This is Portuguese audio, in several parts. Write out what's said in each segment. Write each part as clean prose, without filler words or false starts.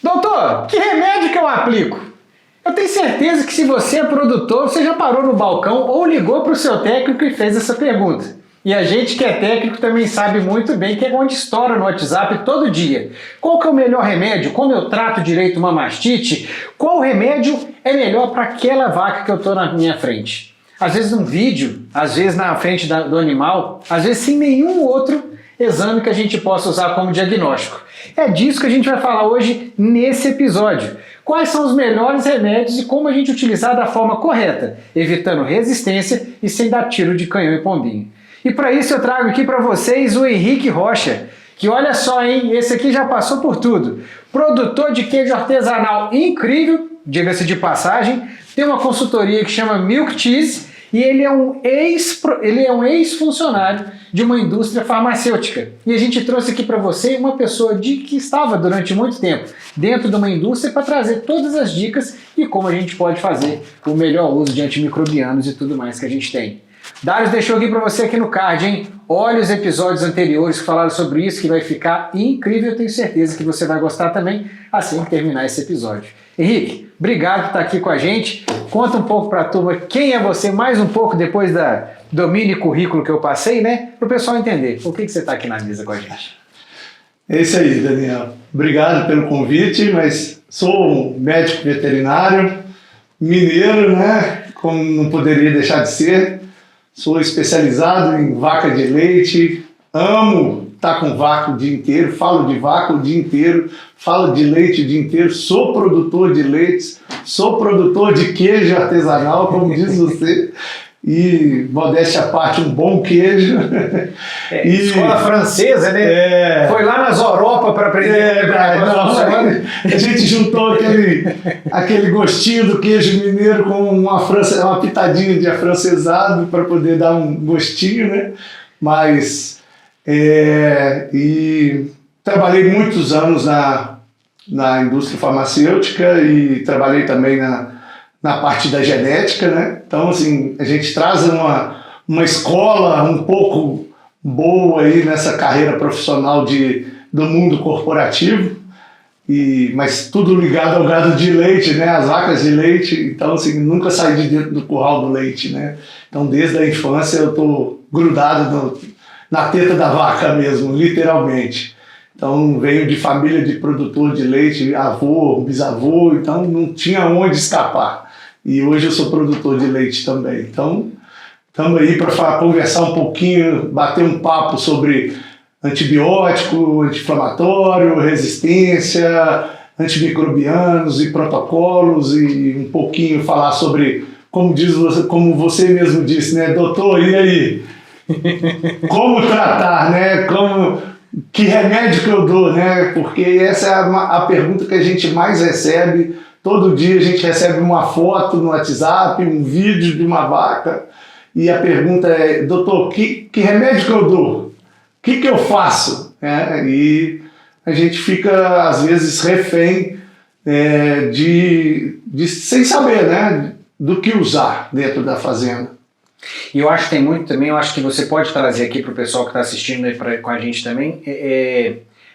Doutor, que remédio que eu aplico? Eu tenho certeza que se você é produtor, você já parou no balcão ou ligou para o seu técnico e fez essa pergunta. E a gente que é técnico também sabe muito bem que é onde estoura no WhatsApp todo dia. Qual que é o melhor remédio? Como eu trato direito uma mastite? Qual remédio é melhor para aquela vaca que eu estou na minha frente? Às vezes num vídeo, às vezes na frente do animal, às vezes sem nenhum outro exame que a gente possa usar como diagnóstico. É disso que a gente vai falar hoje nesse episódio. Quais são os melhores remédios e como a gente utilizar da forma correta, evitando resistência e sem dar tiro de canhão e pombinho. E para isso eu trago aqui para vocês o Henrique Rocha, que olha só, hein, esse aqui já passou por tudo. Produtor de queijo artesanal incrível, diga-se de passagem, tem uma consultoria que chama Milk Cheese e ele é um ex-funcionário de uma indústria farmacêutica. E a gente trouxe aqui para você uma pessoa que estava durante muito tempo dentro de uma indústria para trazer todas as dicas e como a gente pode fazer o melhor uso de antimicrobianos e tudo mais que a gente tem. Darius deixou aqui para você aqui no card, hein? Olha os episódios anteriores que falaram sobre isso, que vai ficar incrível. Eu tenho certeza que você vai gostar também assim que terminar esse episódio. Henrique, obrigado por estar aqui com a gente. Conta um pouco para a turma quem é você, mais um pouco depois do mini currículo que eu passei, né? Para o pessoal entender por que você está aqui na mesa com a gente. É isso aí, Daniel. Obrigado pelo convite, mas sou um médico veterinário, mineiro, né? Como não poderia deixar de ser. Sou especializado em vaca de leite, amo estar com vaca o dia inteiro, falo de vaca o dia inteiro, falo de leite o dia inteiro, sou produtor de leites, sou produtor de queijo artesanal, como diz você, e, modéstia à parte, um bom queijo. Escola francesa, né? Foi lá nas Europa para aprender. A gente juntou aquele gostinho do queijo mineiro com uma pitadinha de afrancesado para poder dar um gostinho, né? Mas e trabalhei muitos anos na indústria farmacêutica e trabalhei também na parte da genética, né? Então, assim, a gente traz uma escola um pouco boa aí nessa carreira profissional do mundo corporativo, mas tudo ligado ao gado de leite, né? As vacas de leite. Então, assim, nunca saí de dentro do curral do leite, né? Então, desde a infância eu tô grudado na teta da vaca mesmo, literalmente. Então, venho de família de produtor de leite, avô, bisavô, então não tinha onde escapar. E hoje eu sou produtor de leite também. Então, estamos aí para conversar um pouquinho, bater um papo sobre antibiótico, anti-inflamatório, resistência, antimicrobianos e protocolos e um pouquinho falar sobre, como você mesmo disse, né, doutor, e aí? Como tratar, né? Que remédio que eu dou, né? Porque essa é a pergunta que a gente mais recebe. Todo dia a gente recebe uma foto no WhatsApp, um vídeo de uma vaca, e a pergunta é, doutor, que remédio que eu dou? O que eu faço? E a gente fica, às vezes, refém sem saber, né, do que usar dentro da fazenda. E eu acho que tem muito também, eu acho que você pode trazer aqui para o pessoal que está assistindo aí com a gente também,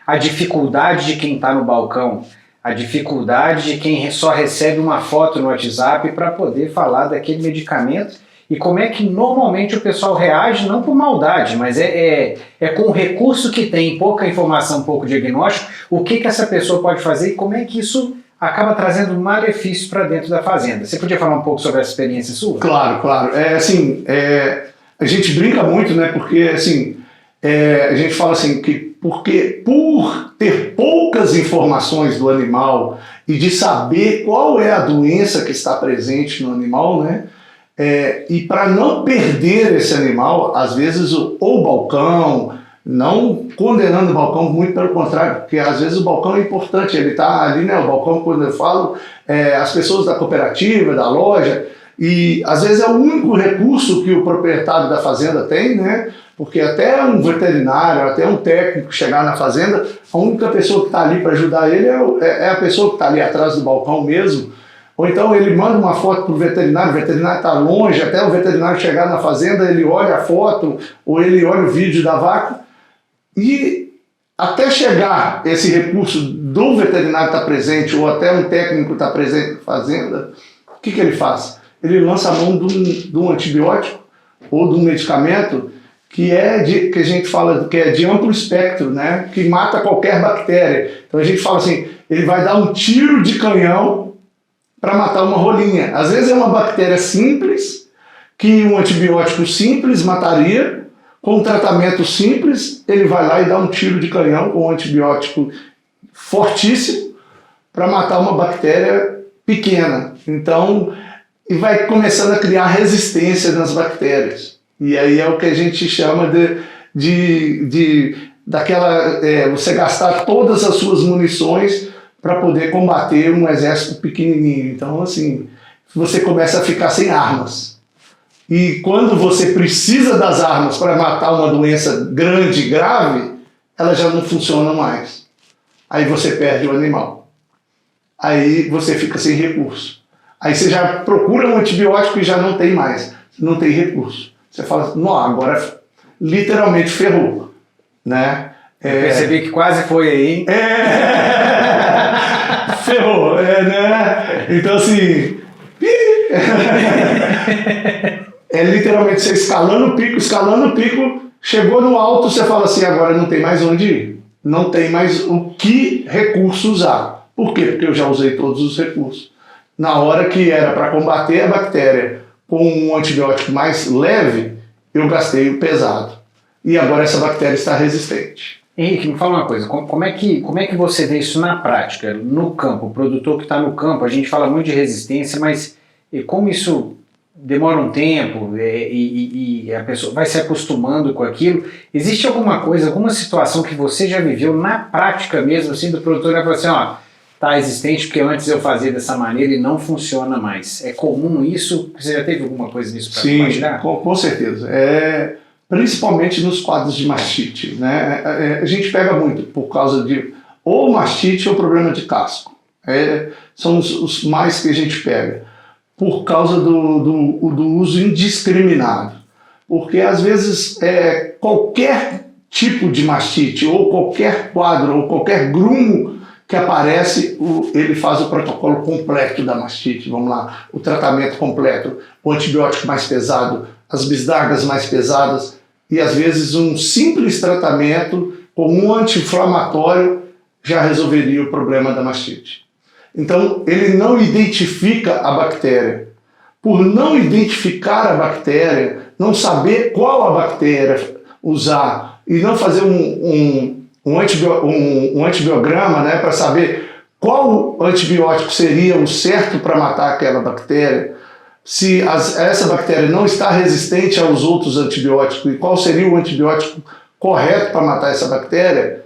a dificuldade de quem está no balcão, a dificuldade de quem só recebe uma foto no WhatsApp para poder falar daquele medicamento e como é que normalmente o pessoal reage, não por maldade, mas é com o recurso que tem, pouca informação, pouco diagnóstico, o que essa pessoa pode fazer e como é que isso acaba trazendo malefícios para dentro da fazenda. Você podia falar um pouco sobre essa experiência sua? Claro. A gente brinca muito, né, porque assim, a gente fala assim que porque por ter poucas informações do animal e de saber qual é a doença que está presente no animal, né? E para não perder esse animal, às vezes o balcão, não condenando o balcão, muito pelo contrário, porque às vezes o balcão é importante, ele está ali, né? O balcão, quando eu falo, as pessoas da cooperativa, da loja, e às vezes é o único recurso que o proprietário da fazenda tem, né? Porque até um veterinário, até um técnico chegar na fazenda, a única pessoa que está ali para ajudar ele é a pessoa que está ali atrás do balcão mesmo. Ou então ele manda uma foto para o veterinário está longe, até o veterinário chegar na fazenda, ele olha a foto ou ele olha o vídeo da vaca. E até chegar esse recurso do veterinário está presente ou até um técnico está presente na fazenda, o que ele faz? Ele lança a mão de um antibiótico ou de um medicamento que a gente fala que é de amplo espectro, né? Que mata qualquer bactéria. Então a gente fala assim, ele vai dar um tiro de canhão para matar uma rolinha. Às vezes é uma bactéria simples, que um antibiótico simples mataria, com um tratamento simples, ele vai lá e dá um tiro de canhão com um antibiótico fortíssimo para matar uma bactéria pequena. Então, e vai começando a criar resistência nas bactérias. E aí é o que a gente chama você gastar todas as suas munições para poder combater um exército pequenininho. Então, assim, você começa a ficar sem armas. E quando você precisa das armas para matar uma doença grande e grave, elas já não funcionam mais. Aí você perde o animal. Aí você fica sem recurso. Aí você já procura um antibiótico e já não tem mais. Não tem recurso. Você fala, não, agora literalmente ferrou. Né? Eu percebi que quase foi aí. Ferrou. Né? Então assim... literalmente você escalando o pico, chegou no alto, você fala assim, agora não tem mais onde ir. Não tem mais o que recurso usar. Por quê? Porque eu já usei todos os recursos. Na hora que era para combater a bactéria com um antibiótico mais leve, eu gastei o pesado. E agora essa bactéria está resistente. Henrique, me fala uma coisa, como é que você vê isso na prática, no campo? O produtor que está no campo, a gente fala muito de resistência, mas como isso demora um tempo e a pessoa vai se acostumando com aquilo? Existe alguma coisa, alguma situação que você já viveu na prática mesmo, assim, do produtor vai falar assim, ó, tá existente porque antes eu fazia dessa maneira e não funciona mais. É comum isso? Você já teve alguma coisa nisso para compartilhar? Sim, com certeza. Principalmente nos quadros de mastite, né? A gente pega muito por causa de ou mastite ou problema de casco. São os mais que a gente pega. Por causa do uso indiscriminado. Porque às vezes qualquer tipo de mastite, ou qualquer quadro, ou qualquer grumo que aparece, ele faz o protocolo completo da mastite. Vamos lá, o tratamento completo, o antibiótico mais pesado, as bisnagas mais pesadas, e às vezes um simples tratamento com um anti-inflamatório já resolveria o problema da mastite. Então, ele não identifica a bactéria. Por não identificar a bactéria, não saber qual a bactéria usar e não fazer um antibiograma, né, para saber qual antibiótico seria o certo para matar aquela bactéria, se essa bactéria não está resistente aos outros antibióticos e qual seria o antibiótico correto para matar essa bactéria,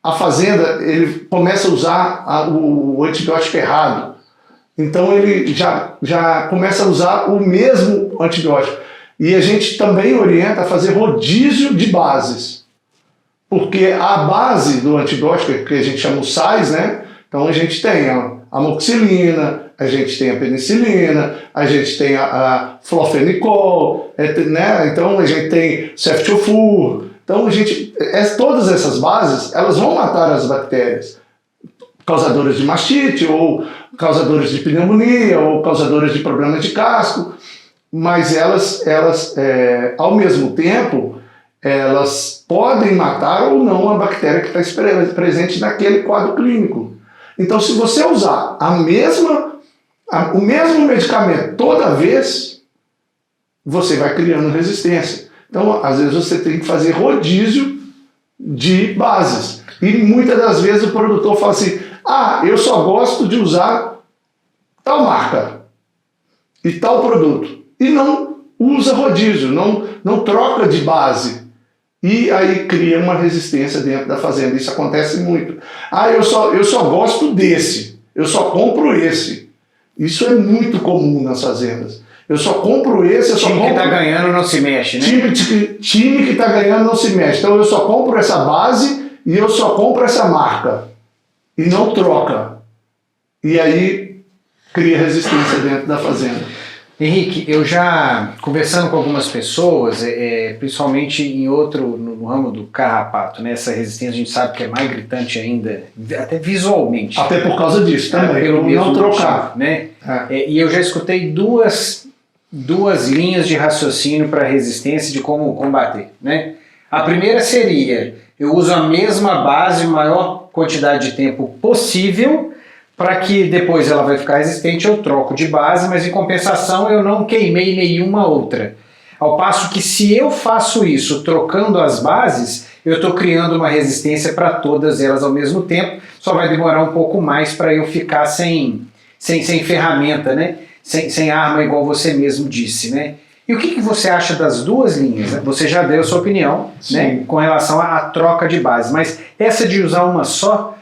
a fazenda ele começa a usar o antibiótico errado. Então ele já começa a usar o mesmo antibiótico. E a gente também orienta a fazer rodízio de bases. Porque a base do antibiótico, que a gente chama os sais, né? Então a gente tem a amoxicilina, a gente tem a penicilina, a gente tem a flofenicol, né? Então a gente tem ceftiofur. Então todas essas bases, elas vão matar as bactérias causadoras de mastite, ou causadoras de pneumonia, ou causadoras de problemas de casco, mas elas ao mesmo tempo, elas podem matar ou não a bactéria que está presente naquele quadro clínico. Então, se você usar o mesmo medicamento toda vez, você vai criando resistência. Então, às vezes você tem que fazer rodízio de bases. E muitas das vezes o produtor fala assim, eu só gosto de usar tal marca e tal produto. E não usa rodízio, não troca de base. E aí cria uma resistência dentro da fazenda. Isso acontece muito. Eu só gosto desse, eu só compro esse. Isso é muito comum nas fazendas. Eu só compro esse, time que está ganhando não se mexe, né? Time que está ganhando não se mexe. Então eu só compro essa base e eu só compro essa marca. E não troca. E aí cria resistência dentro da fazenda. Henrique, eu já conversando com algumas pessoas, principalmente no ramo do carrapato, né? Essa resistência a gente sabe que é mais gritante ainda, até visualmente. Até por causa disso também, pelo não trocar. Motivo, né? E eu já escutei duas linhas de raciocínio para resistência de como combater, né? A primeira seria, eu uso a mesma base, maior quantidade de tempo possível, para que depois ela vai ficar resistente, eu troco de base, mas em compensação eu não queimei nenhuma outra. Ao passo que se eu faço isso trocando as bases, eu estou criando uma resistência para todas elas ao mesmo tempo, só vai demorar um pouco mais para eu ficar sem ferramenta, né? Sem arma, igual você mesmo disse, né? E o que você acha das duas linhas? Você já deu a sua opinião, né, com relação à troca de base, mas essa de usar uma só,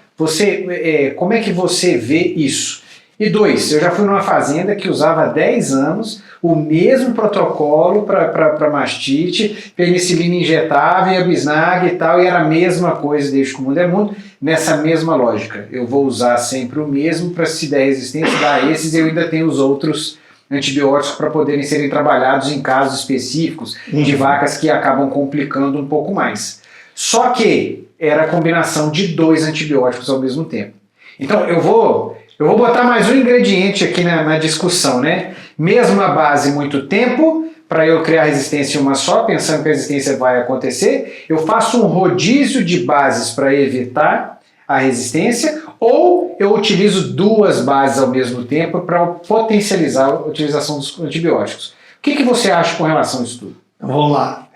como é que você vê isso? E 2, eu já fui numa fazenda que usava há 10 anos o mesmo protocolo para mastite, penicilina injetável, a bisnaga e tal, e era a mesma coisa desde que o mundo é mundo, nessa mesma lógica. Eu vou usar sempre o mesmo para, se der resistência, dar esses, e eu ainda tenho os outros antibióticos para poderem serem trabalhados em casos específicos de vacas que acabam complicando um pouco mais. Só que era a combinação de 2 antibióticos ao mesmo tempo. Então eu vou botar mais um ingrediente aqui na discussão, né? Mesma base, muito tempo, para eu criar resistência em uma só, pensando que a resistência vai acontecer. Eu faço um rodízio de bases para evitar a resistência, ou eu utilizo 2 bases ao mesmo tempo para potencializar a utilização dos antibióticos. O que você acha com relação a isso tudo? Vamos lá.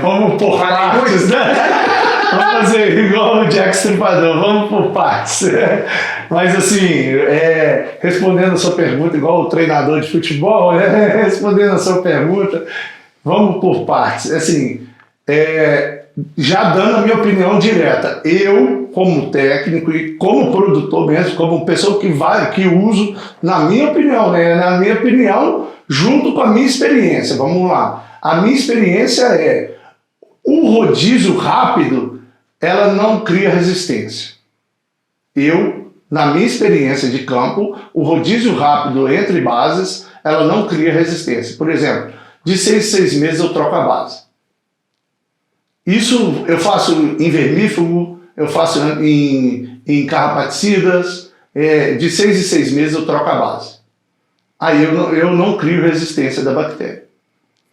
Vamos por partes, né? Vamos fazer igual o Jack Stripador, vamos por partes. Mas assim, respondendo a sua pergunta, igual o treinador de futebol, né? Respondendo a sua pergunta, vamos por partes. Assim, já dando a minha opinião direta, eu, como técnico e como produtor mesmo, como pessoa que uso, na minha opinião, né? Na minha opinião, junto com a minha experiência, vamos lá. A minha experiência o rodízio rápido, ela não cria resistência. Na minha experiência de campo, o rodízio rápido entre bases, ela não cria resistência. Por exemplo, de 6 em 6 meses eu troco a base. Isso eu faço em vermífugo, eu faço em carrapaticidas, de 6 em 6 meses eu troco a base. Aí eu não crio resistência da bactéria.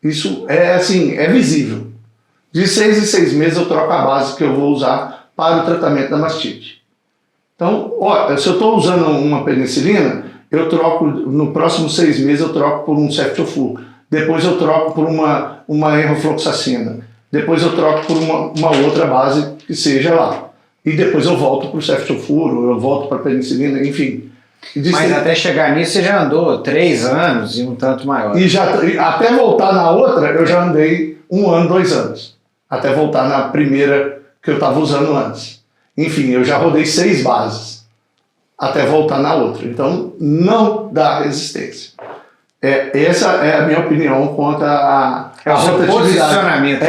Isso é visível. De 6 em 6 meses eu troco a base que eu vou usar para o tratamento da mastite. Então, se eu estou usando uma penicilina, eu troco, no próximo 6 meses eu troco por um ceftriaxone. Depois eu troco por uma enrofloxacina. Depois eu troco por uma outra base que seja lá. E depois eu volto para o ceftriaxone, eu volto para a penicilina, enfim. Mas até chegar nisso você já andou 3 anos e um tanto maior. Até voltar na outra, eu já andei 1 ano, 2 anos. Até voltar na primeira que eu estava usando antes. Enfim, eu já rodei 6 bases. Até voltar na outra. Então, não dá resistência. Essa é a minha opinião quanto a posicionamento.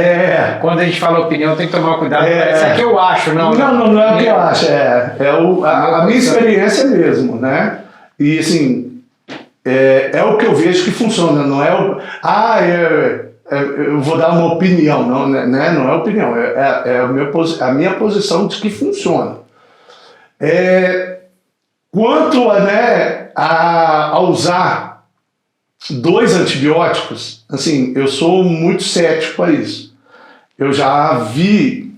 Quando a gente fala opinião, tem que tomar cuidado. Isso é que eu acho, não. Não é o que eu acho. A minha experiência mesmo, né? E assim, é o que eu vejo que funciona. Não é eu vou dar uma opinião, não, né? Não é opinião. A minha posição de que funciona. Quanto a usar 2 antibióticos, assim, eu sou muito cético a isso. Eu já vi,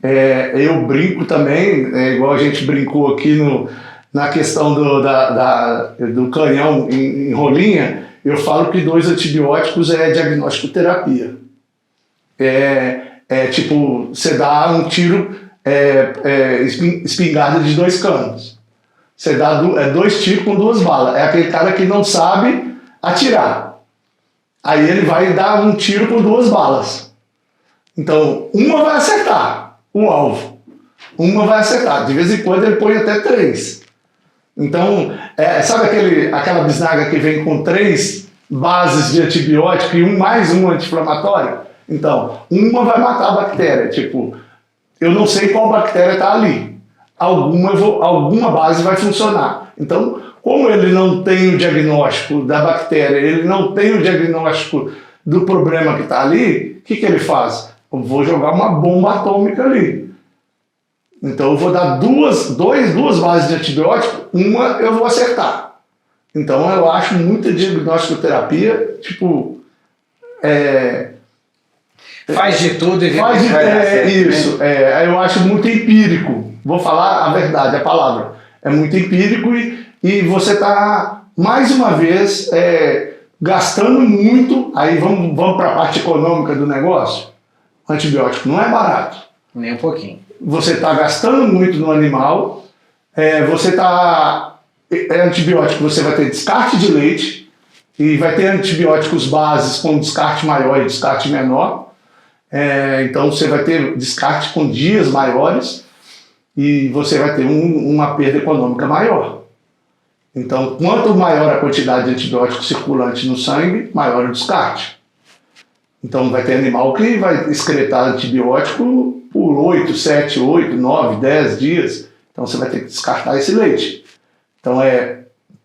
eu brinco também, igual a gente brincou aqui na questão do canhão em rolinha, eu falo que 2 antibióticos é diagnóstico terapia. Tipo, você dá um tiro, espingarda de 2 canos. Você dá 2 tiros com 2 balas. É aquele cara que não sabe atirar. Aí ele vai dar um tiro com 2 balas. Então, uma vai acertar o alvo. Uma vai acertar. De vez em quando ele põe até 3. Então, sabe aquela bisnaga que vem com 3 bases de antibiótico e mais um anti-inflamatório? Então, uma vai matar a bactéria. Tipo, eu não sei qual bactéria está ali. Alguma base vai funcionar. Então, como ele não tem o diagnóstico da bactéria, ele não tem o diagnóstico do problema que está ali, o que ele faz? Eu vou jogar uma bomba atômica ali. Então eu vou dar duas bases de antibiótico, uma eu vou acertar. Então eu acho muita diagnóstico-terapia, tipo... faz de tudo e vê faz que vai dar certo, isso, né? eu acho muito empírico. Vou falar a verdade, a palavra. É muito empírico e você está, mais uma vez, gastando muito. Aí vamos para a parte econômica do negócio. O antibiótico não é barato. Nem um pouquinho. Você está gastando muito no animal, antibiótico, você vai ter descarte de leite, e vai ter antibióticos bases com descarte maior e descarte menor. Então você vai ter descarte com dias maiores, e você vai ter uma perda econômica maior. Então, quanto maior a quantidade de antibiótico circulante no sangue, maior o descarte. Então vai ter animal que vai excretar antibiótico por 8, 7, 8, 9, 10 dias. Então você vai ter que descartar esse leite. Então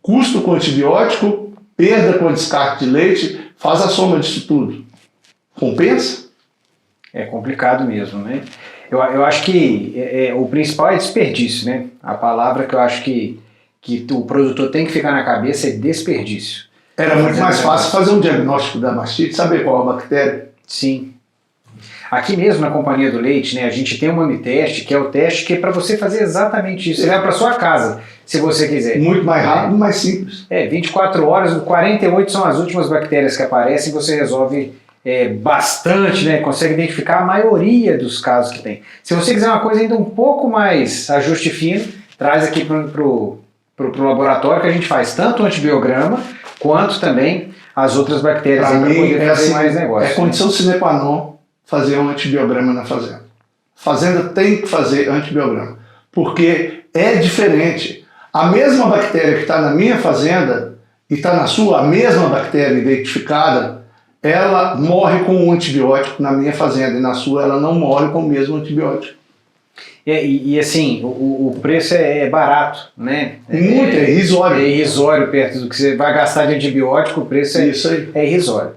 custo com antibiótico, perda com descarte de leite, faz a soma disso tudo. Compensa? É complicado mesmo, né? Eu acho que o principal é desperdício, né? A palavra que eu acho que o produtor tem que ficar na cabeça é desperdício. Era muito mais fácil fazer um diagnóstico da mastite, saber qual a bactéria. Sim. Aqui mesmo na Companhia do Leite, né, a gente tem um Mamiteste, que é o teste que é para você fazer exatamente isso. Você vai para sua casa, se você quiser. Muito mais rápido, mais simples. 24 horas, 48 são as últimas bactérias que aparecem, você resolve bastante, né, consegue identificar a maioria dos casos que tem. Se você quiser uma coisa ainda um pouco mais ajuste fino, traz aqui pro laboratório que a gente faz tanto o antibiograma, quanto também as outras bactérias para poder fazer mais negócio. É condição sine qua non fazer um antibiograma na fazenda. A fazenda tem que fazer antibiograma, porque é diferente. A mesma bactéria que está na minha fazenda e está na sua, a mesma bactéria identificada, ela morre com um antibiótico na minha fazenda e na sua ela não morre com o mesmo antibiótico. E assim, o preço é barato, né? Muito, é irrisório. É irrisório perto do que você vai gastar de antibiótico, o preço é irrisório.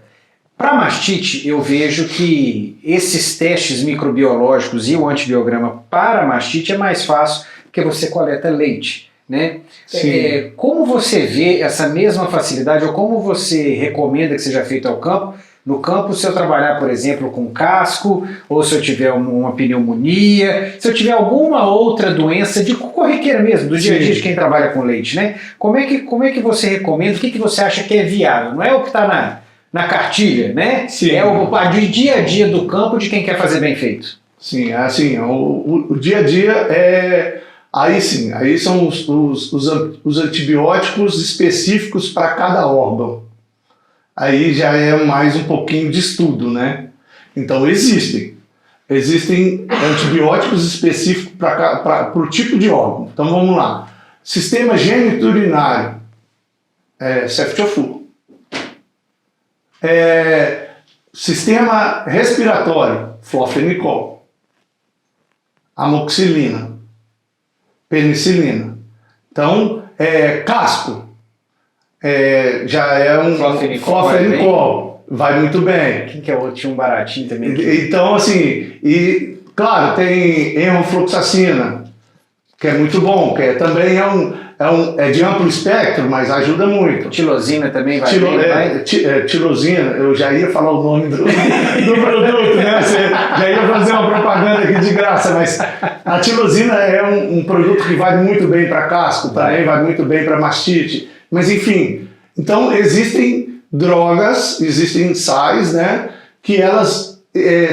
Para mastite, eu vejo que esses testes microbiológicos e o antibiograma para mastite é mais fácil porque você coleta leite, né? Como você vê essa mesma facilidade ou como você recomenda que seja feito ao campo? No campo, se eu trabalhar, por exemplo, com casco, ou se eu tiver uma pneumonia, se eu tiver alguma outra doença de corriqueira mesmo, do dia a dia de quem trabalha com leite, né? Como é que você recomenda? O que você acha que é viável? Não é o que está na cartilha, né? Sim. É o dia a dia do campo de quem quer fazer bem feito. Sim, assim, o dia a dia aí são os antibióticos específicos para cada órgão. Aí já é mais um pouquinho de estudo, né? Então existem antibióticos específicos para o tipo de órgão. Então vamos lá. Sistema geniturinário, Ceftiofur. Sistema respiratório, Flofenicol. Amoxicilina, penicilina. Então, casco. Já é um Flofenicol, vai muito bem. Quem que é outro? Tinha um baratinho também. Então, assim, claro, tem enrofloxacina, que é muito bom, que também é de amplo espectro, mas ajuda muito. Tilosina também vai bem, Tilosina, eu já ia falar o nome do produto, né? Você já ia fazer uma propaganda aqui de graça, mas a tilosina é um produto que vai muito bem para casco, também vai muito bem para mastite. Mas enfim, então existem drogas, existem sais, né, que elas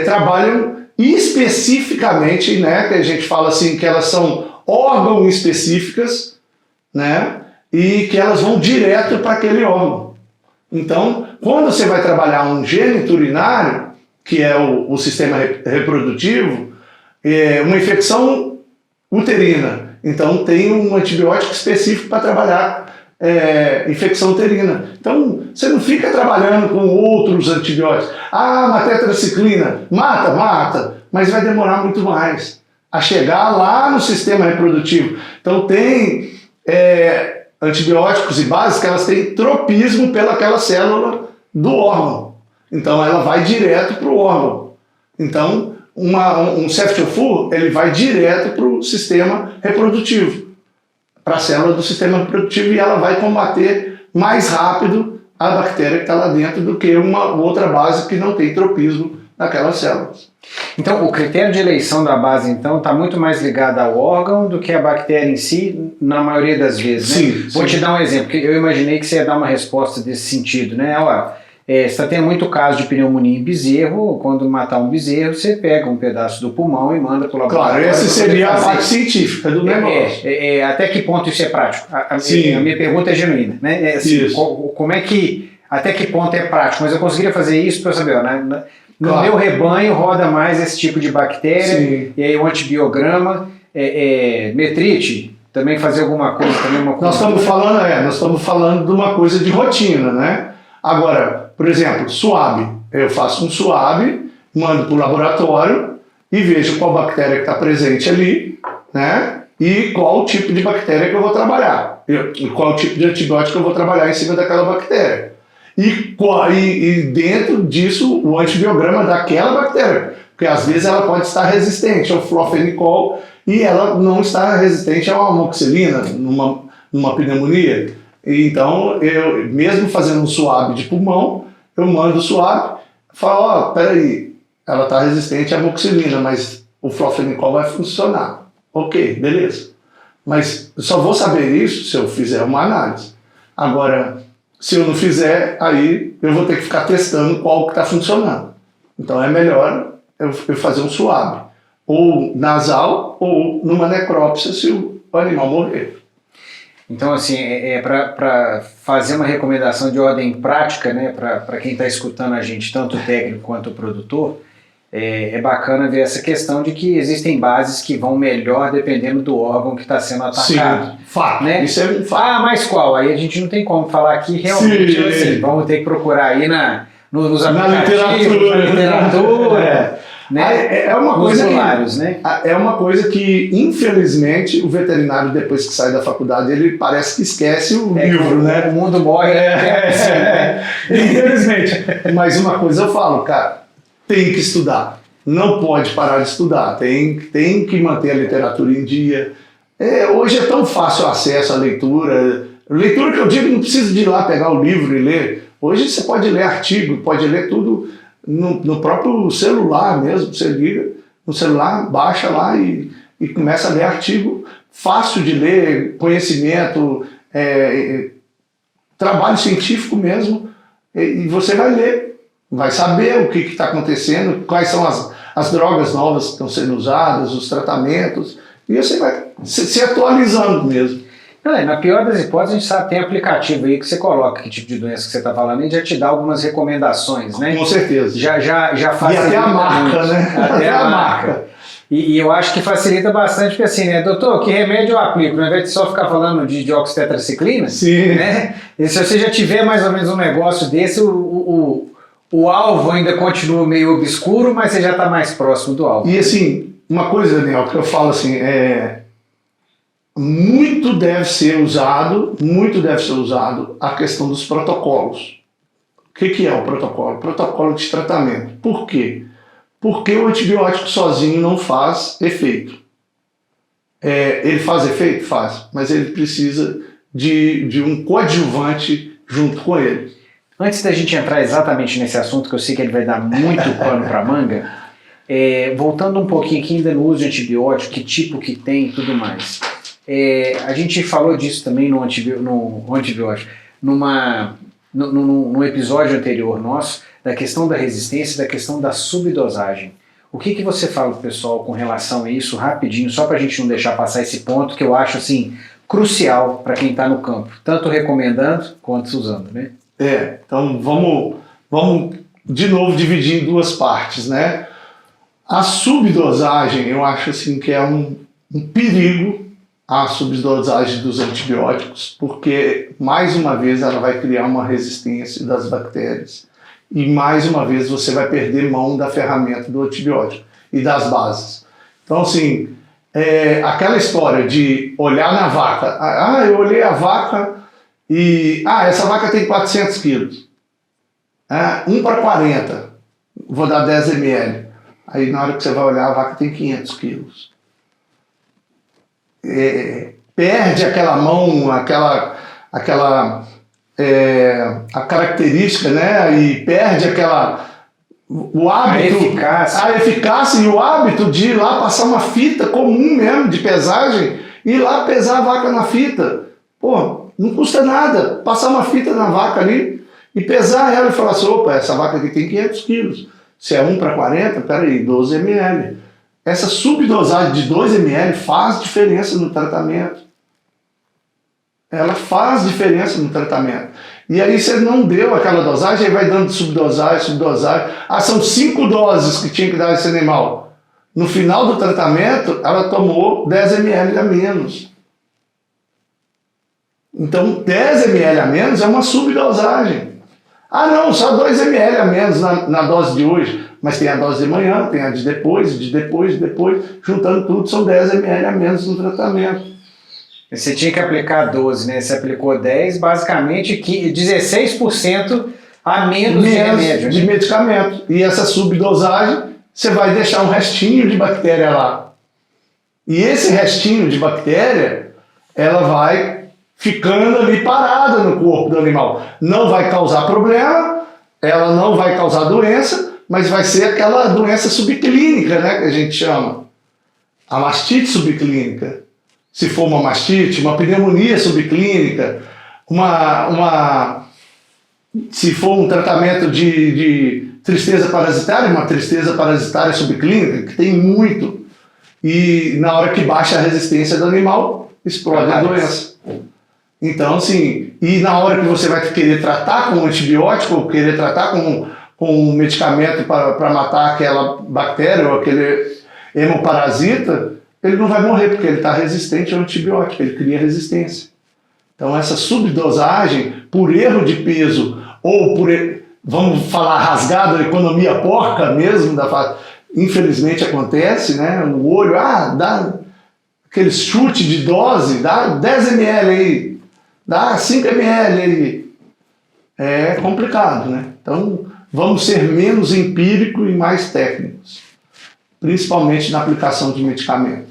trabalham especificamente, né, que a gente fala assim, que elas são órgão específicas, né, e que elas vão direto para aquele órgão. Então, quando você vai trabalhar um geniturinário, que é o sistema reprodutivo, uma infecção uterina, então tem um antibiótico específico para trabalhar infecção uterina. Então, você não fica trabalhando com outros antibióticos. Uma tetraciclina, mata, mas vai demorar muito mais a chegar lá no sistema reprodutivo. Então, tem antibióticos e bases que elas têm tropismo pelaquela célula do órgão. Então ela vai direto para o órgão. Então um ceftiofur, ele vai direto para o sistema reprodutivo, para a célula do sistema reprodutivo, e ela vai combater mais rápido a bactéria que está lá dentro do que uma outra base que não tem tropismo naquelas células. Então, o critério de eleição da base, então, está muito mais ligado ao órgão do que à bactéria em si, na maioria das vezes, né? Sim, Vou sim. te dar um exemplo, que eu imaginei que você ia dar uma resposta desse sentido, né? Ó, você está tendo muito caso de pneumonia em bezerro. Quando matar um bezerro, você pega um pedaço do pulmão e manda para o laboratório. Claro, essa seria a parte científica do negócio. Até que ponto isso é prático? A minha pergunta é genuína, né? Isso. Como é que, até que ponto é prático? Mas eu conseguiria fazer isso para eu saber, né? No Claro. meu rebanho roda mais esse tipo de bactéria. Sim. E aí o antibiograma, metrite, também fazer alguma coisa, também uma coisa. Nós estamos falando de uma coisa de rotina, né? Agora, por exemplo, SWAB. Eu faço um SWAB, mando para o laboratório e vejo qual bactéria que está presente ali, né? E qual tipo de bactéria que eu vou trabalhar. E qual tipo de antibiótico eu vou trabalhar em cima daquela bactéria. E dentro disso, o antibiograma daquela bactéria. Porque às vezes ela pode estar resistente ao flofenicol e ela não está resistente à amoxicilina numa pneumonia. Então, eu mesmo fazendo um SWAB de pulmão, eu mando o SWAB e falo, peraí, ela está resistente à amoxicilina, mas o flofenicol vai funcionar. Ok, beleza. Mas eu só vou saber isso se eu fizer uma análise. Agora, se eu não fizer, aí eu vou ter que ficar testando qual que está funcionando. Então é melhor eu fazer um SWAB, ou nasal, ou numa necrópsia se o animal morrer. Então, assim, para fazer uma recomendação de ordem prática, né, para quem está escutando a gente, tanto o técnico quanto o produtor, é bacana ver essa questão de que existem bases que vão melhor dependendo do órgão que está sendo atacado. Sim, fato. Né? Isso é um fato. Mas qual? Aí a gente não tem como falar aqui realmente. Sim. Assim, vamos ter que procurar aí nos Na aplicativos, na literatura. Né? É uma coisa usuários, né? É uma coisa que, infelizmente, o veterinário, depois que sai da faculdade, ele parece que esquece o livro, né? O mundo morre. Infelizmente. Mas uma coisa eu falo, cara, tem que estudar. Não pode parar de estudar. Tem que manter a literatura em dia. Hoje é tão fácil o acesso à leitura. Leitura que eu digo, não precisa de ir lá pegar o livro e ler. Hoje você pode ler artigo, pode ler tudo no próprio celular mesmo. Você liga no celular, baixa lá e começa a ler artigo. Fácil de ler, conhecimento, trabalho científico mesmo. E você vai ler. Vai saber o que está acontecendo, quais são as drogas novas que estão sendo usadas, os tratamentos, e você vai se atualizando mesmo. Na pior das hipóteses, a gente sabe, tem aplicativo aí que você coloca que tipo de doença que você está falando e já te dá algumas recomendações, né? Com certeza. Já facilita. E até a marca, né? Até a marca. E eu acho que facilita bastante, porque assim, né, doutor, que remédio eu aplico? Ao invés de só ficar falando de dioxitetraciclina, Sim. Né? E se você já tiver mais ou menos um negócio desse, o alvo ainda continua meio obscuro, mas você já está mais próximo do alvo. E assim, uma coisa, Daniel, que eu falo assim, muito deve ser usado a questão dos protocolos. O que é o protocolo? Protocolo de tratamento. Por quê? Porque o antibiótico sozinho não faz efeito. Ele faz efeito? Faz, mas ele precisa de um coadjuvante junto com ele. Antes da gente entrar exatamente nesse assunto, que eu sei que ele vai dar muito pano para manga, voltando um pouquinho aqui ainda no uso de antibiótico, que tipo que tem e tudo mais. A gente falou disso também no antibiótico, num episódio anterior nosso, da questão da resistência e da questão da subdosagem. O que você fala pro pessoal com relação a isso, rapidinho, só para a gente não deixar passar esse ponto, que eu acho assim crucial para quem está no campo, tanto recomendando quanto usando, né? Então vamos de novo dividir em duas partes, né? A subdosagem, eu acho assim que é um perigo, a subdosagem dos antibióticos, porque mais uma vez ela vai criar uma resistência das bactérias e mais uma vez você vai perder mão da ferramenta do antibiótico e das bases. Então assim, aquela história de olhar na vaca. Eu olhei a vaca e... essa vaca tem 400 quilos. 1 para 40. Vou dar 10 ml. Aí na hora que você vai olhar, a vaca tem 500 quilos. Perde aquela mão, a característica, né? E perde o hábito, a eficácia e o hábito de ir lá passar uma fita comum mesmo de pesagem e ir lá pesar a vaca na fita. Pô, não custa nada passar uma fita na vaca ali e pesar ela e falar assim, opa, essa vaca aqui tem 500 quilos. Se é 1 para 40, peraí, 12 ml. Essa subdosagem de 2 ml faz diferença no tratamento. Ela faz diferença no tratamento. E aí você não deu aquela dosagem, aí vai dando subdosagem. São 5 doses que tinha que dar esse animal. No final do tratamento, ela tomou 10 ml a menos. Então, 10 ml a menos é uma subdosagem. Não, só 2 ml a menos na dose de hoje. Mas tem a dose de manhã, tem a de depois, juntando tudo, são 10 ml a menos no tratamento. Você tinha que aplicar 12, né? Você aplicou 10, basicamente 16% a menos de remédio. De medicamento. E essa subdosagem, você vai deixar um restinho de bactéria lá. E esse restinho de bactéria, ela vai ficando ali parada no corpo do animal. Não vai causar problema, ela não vai causar doença, mas vai ser aquela doença subclínica, né, que a gente chama. A mastite subclínica. Se for uma mastite, uma pneumonia subclínica, se for um tratamento de tristeza parasitária, uma tristeza parasitária subclínica, que tem muito, e na hora que baixa a resistência do animal, explode a doença. Então, assim, e na hora que você vai querer tratar com antibiótico, ou querer tratar com um medicamento para matar aquela bactéria ou aquele hemoparasita, ele não vai morrer, porque ele está resistente ao antibiótico, ele cria resistência. Então essa subdosagem, por erro de peso, ou vamos falar rasgado, a economia porca mesmo, infelizmente acontece, né? O olho, dá aquele chute de dose, dá 10 ml aí, dá 5 ml aí. É complicado, né? Então vamos ser menos empíricos e mais técnicos, principalmente na aplicação de medicamentos.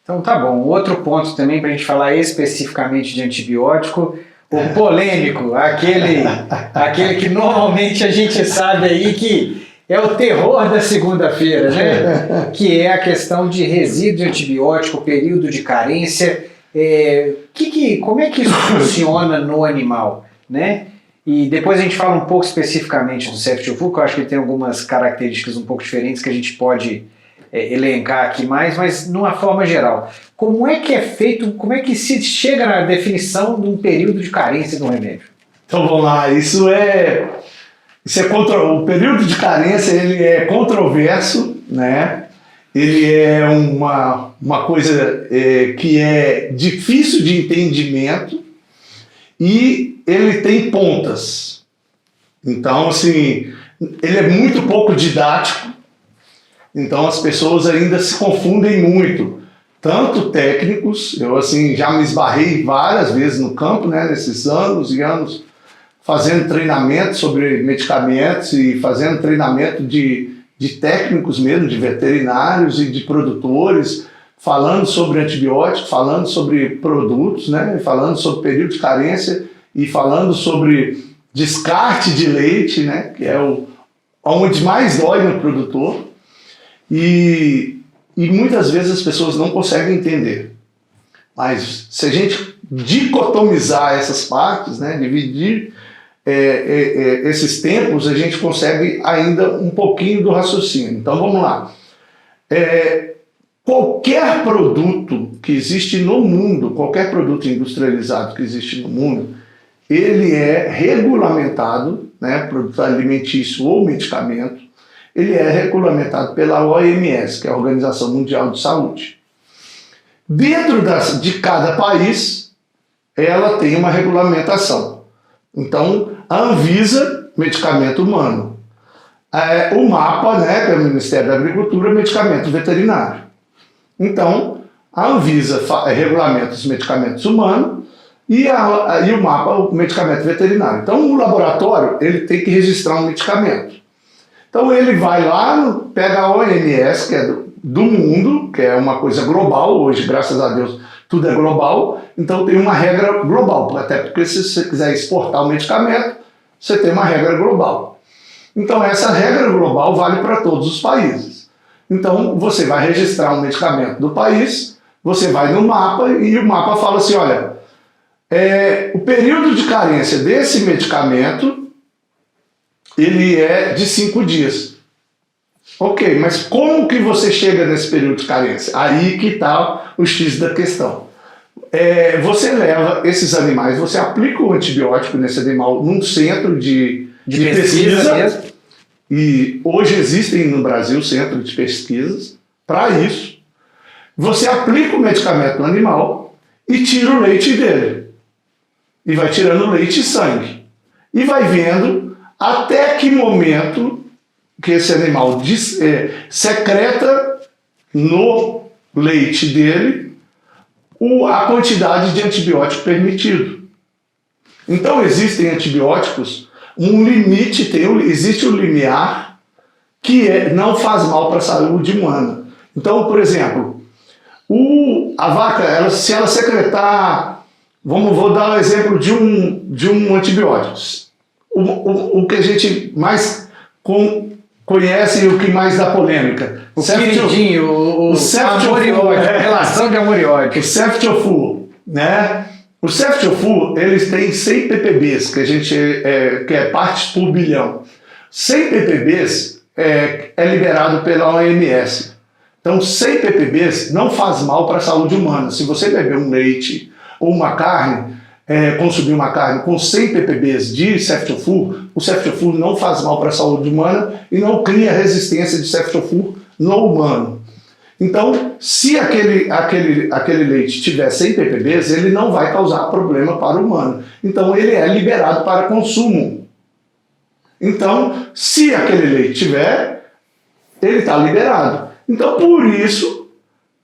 Então tá bom. Outro ponto também para a gente falar especificamente de antibiótico, o polêmico, aquele que normalmente a gente sabe aí que é o terror da segunda-feira, né? Que é a questão de resíduo de antibiótico, período de carência. Como é que isso funciona no animal, né? E depois a gente fala um pouco especificamente do Ceftiofur, que eu acho que ele tem algumas características um pouco diferentes que a gente pode elencar aqui mais, mas numa forma geral. Como é que é feito, como é que se chega na definição de um período de carência de um remédio? Então vamos lá, o período de carência ele é controverso, né? Ele é uma coisa que é difícil de entendimento e ele tem pontas. Então, assim, ele é muito pouco didático, então as pessoas ainda se confundem muito. Tanto técnicos, eu assim já me esbarrei várias vezes no campo, né, nesses anos e anos, fazendo treinamento sobre medicamentos e fazendo treinamento de técnicos mesmo, de veterinários e de produtores, falando sobre antibióticos, falando sobre produtos, né, falando sobre período de carência e falando sobre descarte de leite, né, que é onde mais dói no produtor. E muitas vezes as pessoas não conseguem entender. Mas se a gente dicotomizar essas partes, né, dividir esses tempos, a gente consegue ainda um pouquinho do raciocínio. Então vamos lá. Qualquer produto que existe no mundo, qualquer produto industrializado que existe no mundo, ele é regulamentado, né, produto alimentício ou medicamento, ele é regulamentado pela OMS, que é a Organização Mundial de Saúde. Dentro de cada país, ela tem uma regulamentação. Então, a Anvisa, medicamento humano. O MAPA, né, que é o Ministério da Agricultura, medicamento veterinário. Então, a Anvisa regulamenta os medicamentos humanos e o MAPA, o medicamento veterinário. Então, o laboratório ele tem que registrar um medicamento. Então, ele vai lá, pega a OMS, que é do mundo, que é uma coisa global, hoje, graças a Deus, tudo é global, então tem uma regra global, até porque se você quiser exportar o medicamento, você tem uma regra global. Então, essa regra global vale para todos os países. Então, você vai registrar um medicamento do país, você vai no mapa e o mapa fala assim, olha, o período de carência desse medicamento, ele é de 5 dias. Ok, mas como que você chega nesse período de carência? Aí que está o X da questão. Você leva esses animais, você aplica o antibiótico nesse animal num centro de pesquisa mesmo. E hoje existem no Brasil centros de pesquisas para isso. Você aplica o medicamento no animal e tira o leite dele. E vai tirando leite e sangue. E vai vendo até que momento que esse animal secreta no leite dele a quantidade de antibiótico permitido. Então existem antibióticos, um limite, existe o limiar que não faz mal para a saúde humana. Então, por exemplo, a vaca, se ela secretar, vou dar um exemplo de um antibiótico. O que a gente mais conhece e o que mais dá polêmica. O queridinho, o amor e ódio, relação de amor e ódio. O Ceftiofur, né? O Ceftiofur, eles têm 100 ppbs, que é partes por bilhão. 100 ppbs é liberado pela OMS. Então, 100 ppbs não faz mal para a saúde humana. Se você beber um leite ou uma carne, consumir uma carne com 100 ppbs de Ceftiofur, o Ceftiofur não faz mal para a saúde humana e não cria resistência de Ceftiofur no humano. Então, se aquele leite tiver 100 ppbs, ele não vai causar problema para o humano. Então, ele é liberado para consumo. Então, se aquele leite tiver, ele está liberado. Então, por isso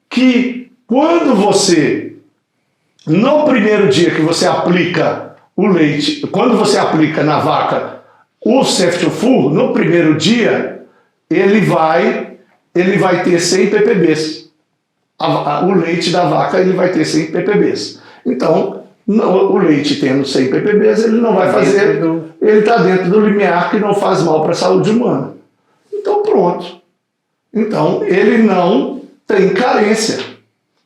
que quando você, no primeiro dia que você aplica o leite, quando você aplica na vaca o Ceftiofur, no primeiro dia, ele vai ter 100 ppbs. O leite da vaca ele vai ter 100 ppbs. Então, o leite tendo 100 ppbs, ele não vai fazer... Ele está dentro do limiar que não faz mal para a saúde humana. Então, pronto. Então, ele não tem carência.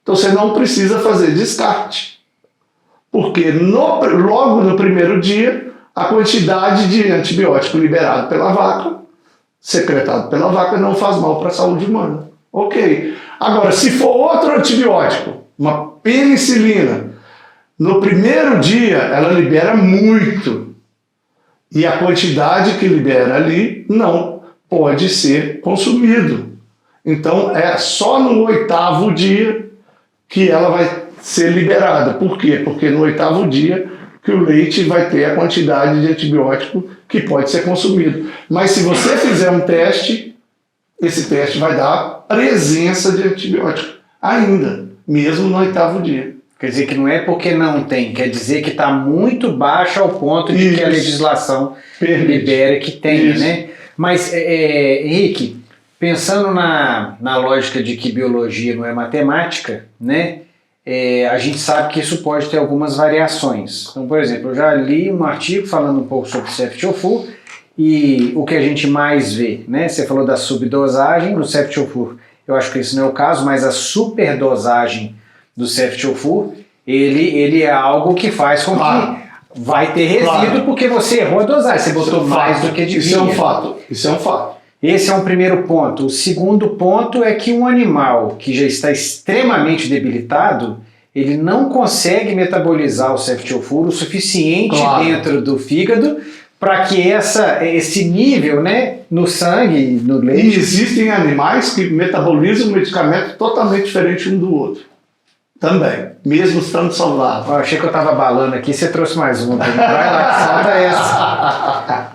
Então, você não precisa fazer descarte. Porque logo no primeiro dia, a quantidade de antibiótico liberado pela vaca, secretado pela vaca, não faz mal para a saúde humana. Ok. Agora, se for outro antibiótico, uma penicilina, no primeiro dia ela libera muito. E a quantidade que libera ali não pode ser consumido. Então, é só no 8º dia que ela vai ser liberada. Por quê? Porque no 8º dia que o leite vai ter a quantidade de antibiótico que pode ser consumido. Mas se você fizer um teste, esse teste vai dar presença de antibiótico ainda, mesmo no 8º dia. Quer dizer que não é porque não tem, quer dizer que está muito baixo ao ponto de que a legislação libera que tenha, né? Mas, Henrique, pensando na lógica de que biologia não é matemática, né? A gente sabe que isso pode ter algumas variações. Então, por exemplo, eu já li um artigo falando um pouco sobre Ceftiofur e o que a gente mais vê, né? Você falou da subdosagem do Ceftiofur. Eu acho que isso não é o caso, mas a superdosagem do Ceftiofur, ele é algo que faz com que vai ter resíduo porque você errou a dosagem, você botou mais do que devia. Isso é um fato. Isso é um fato. Esse é um primeiro ponto. O segundo ponto é que um animal que já está extremamente debilitado, ele não consegue metabolizar o Ceftiofur o suficiente dentro do fígado para que esse nível, né, no sangue, no leite... E existem animais que metabolizam o medicamento totalmente diferente um do outro. Também, mesmo estando saudável. Eu achei que eu estava balando aqui, você trouxe mais uma. Vai lá, solta essa.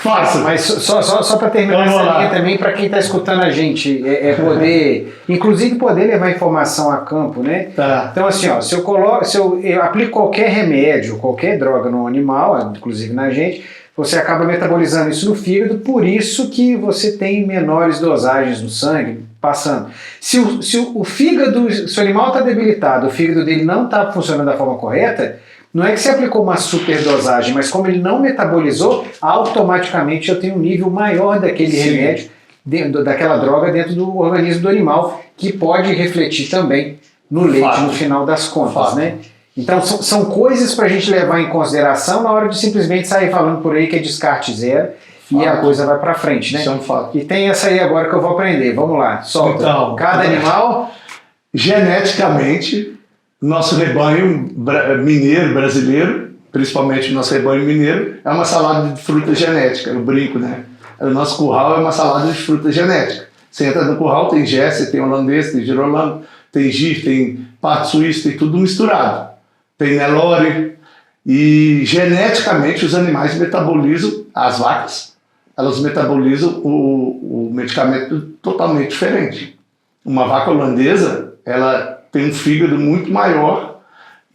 Faça. Mas só para terminar Vamos essa lá. linha também, para quem está escutando a gente, poder, inclusive poder levar informação a campo, né? Tá. Então assim, ó, se eu aplico qualquer remédio, qualquer droga no animal, inclusive na gente, você acaba metabolizando isso no fígado, por isso que você tem menores dosagens no sangue passando. Se o fígado, se o animal está debilitado, o fígado dele não está funcionando da forma correta, não é que você aplicou uma superdosagem, mas como ele não metabolizou, automaticamente eu tenho um nível maior daquele Sim. remédio, daquela droga dentro do organismo do animal, que pode refletir também no leite Fato. no final das contas, Fato. né? Então são coisas para a gente levar em consideração na hora de simplesmente sair falando por aí que é descarte zero e a coisa vai para frente, né? Isso é um fato. E tem essa aí agora que eu vou aprender. Vamos lá, solta. Então, Cada animal... Geneticamente, nosso rebanho mineiro, brasileiro, principalmente o nosso rebanho mineiro, é uma salada de fruta genética, eu brinco, né? O nosso curral é uma salada de fruta genética. Você entra no curral, tem Jersey, tem holandês, tem girolamo, tem gir, tem pato suíço, tem tudo misturado. Tem Nelore. E geneticamente os animais metabolizam, as vacas, elas metabolizam o medicamento totalmente diferente. Uma vaca holandesa, ela tem um fígado muito maior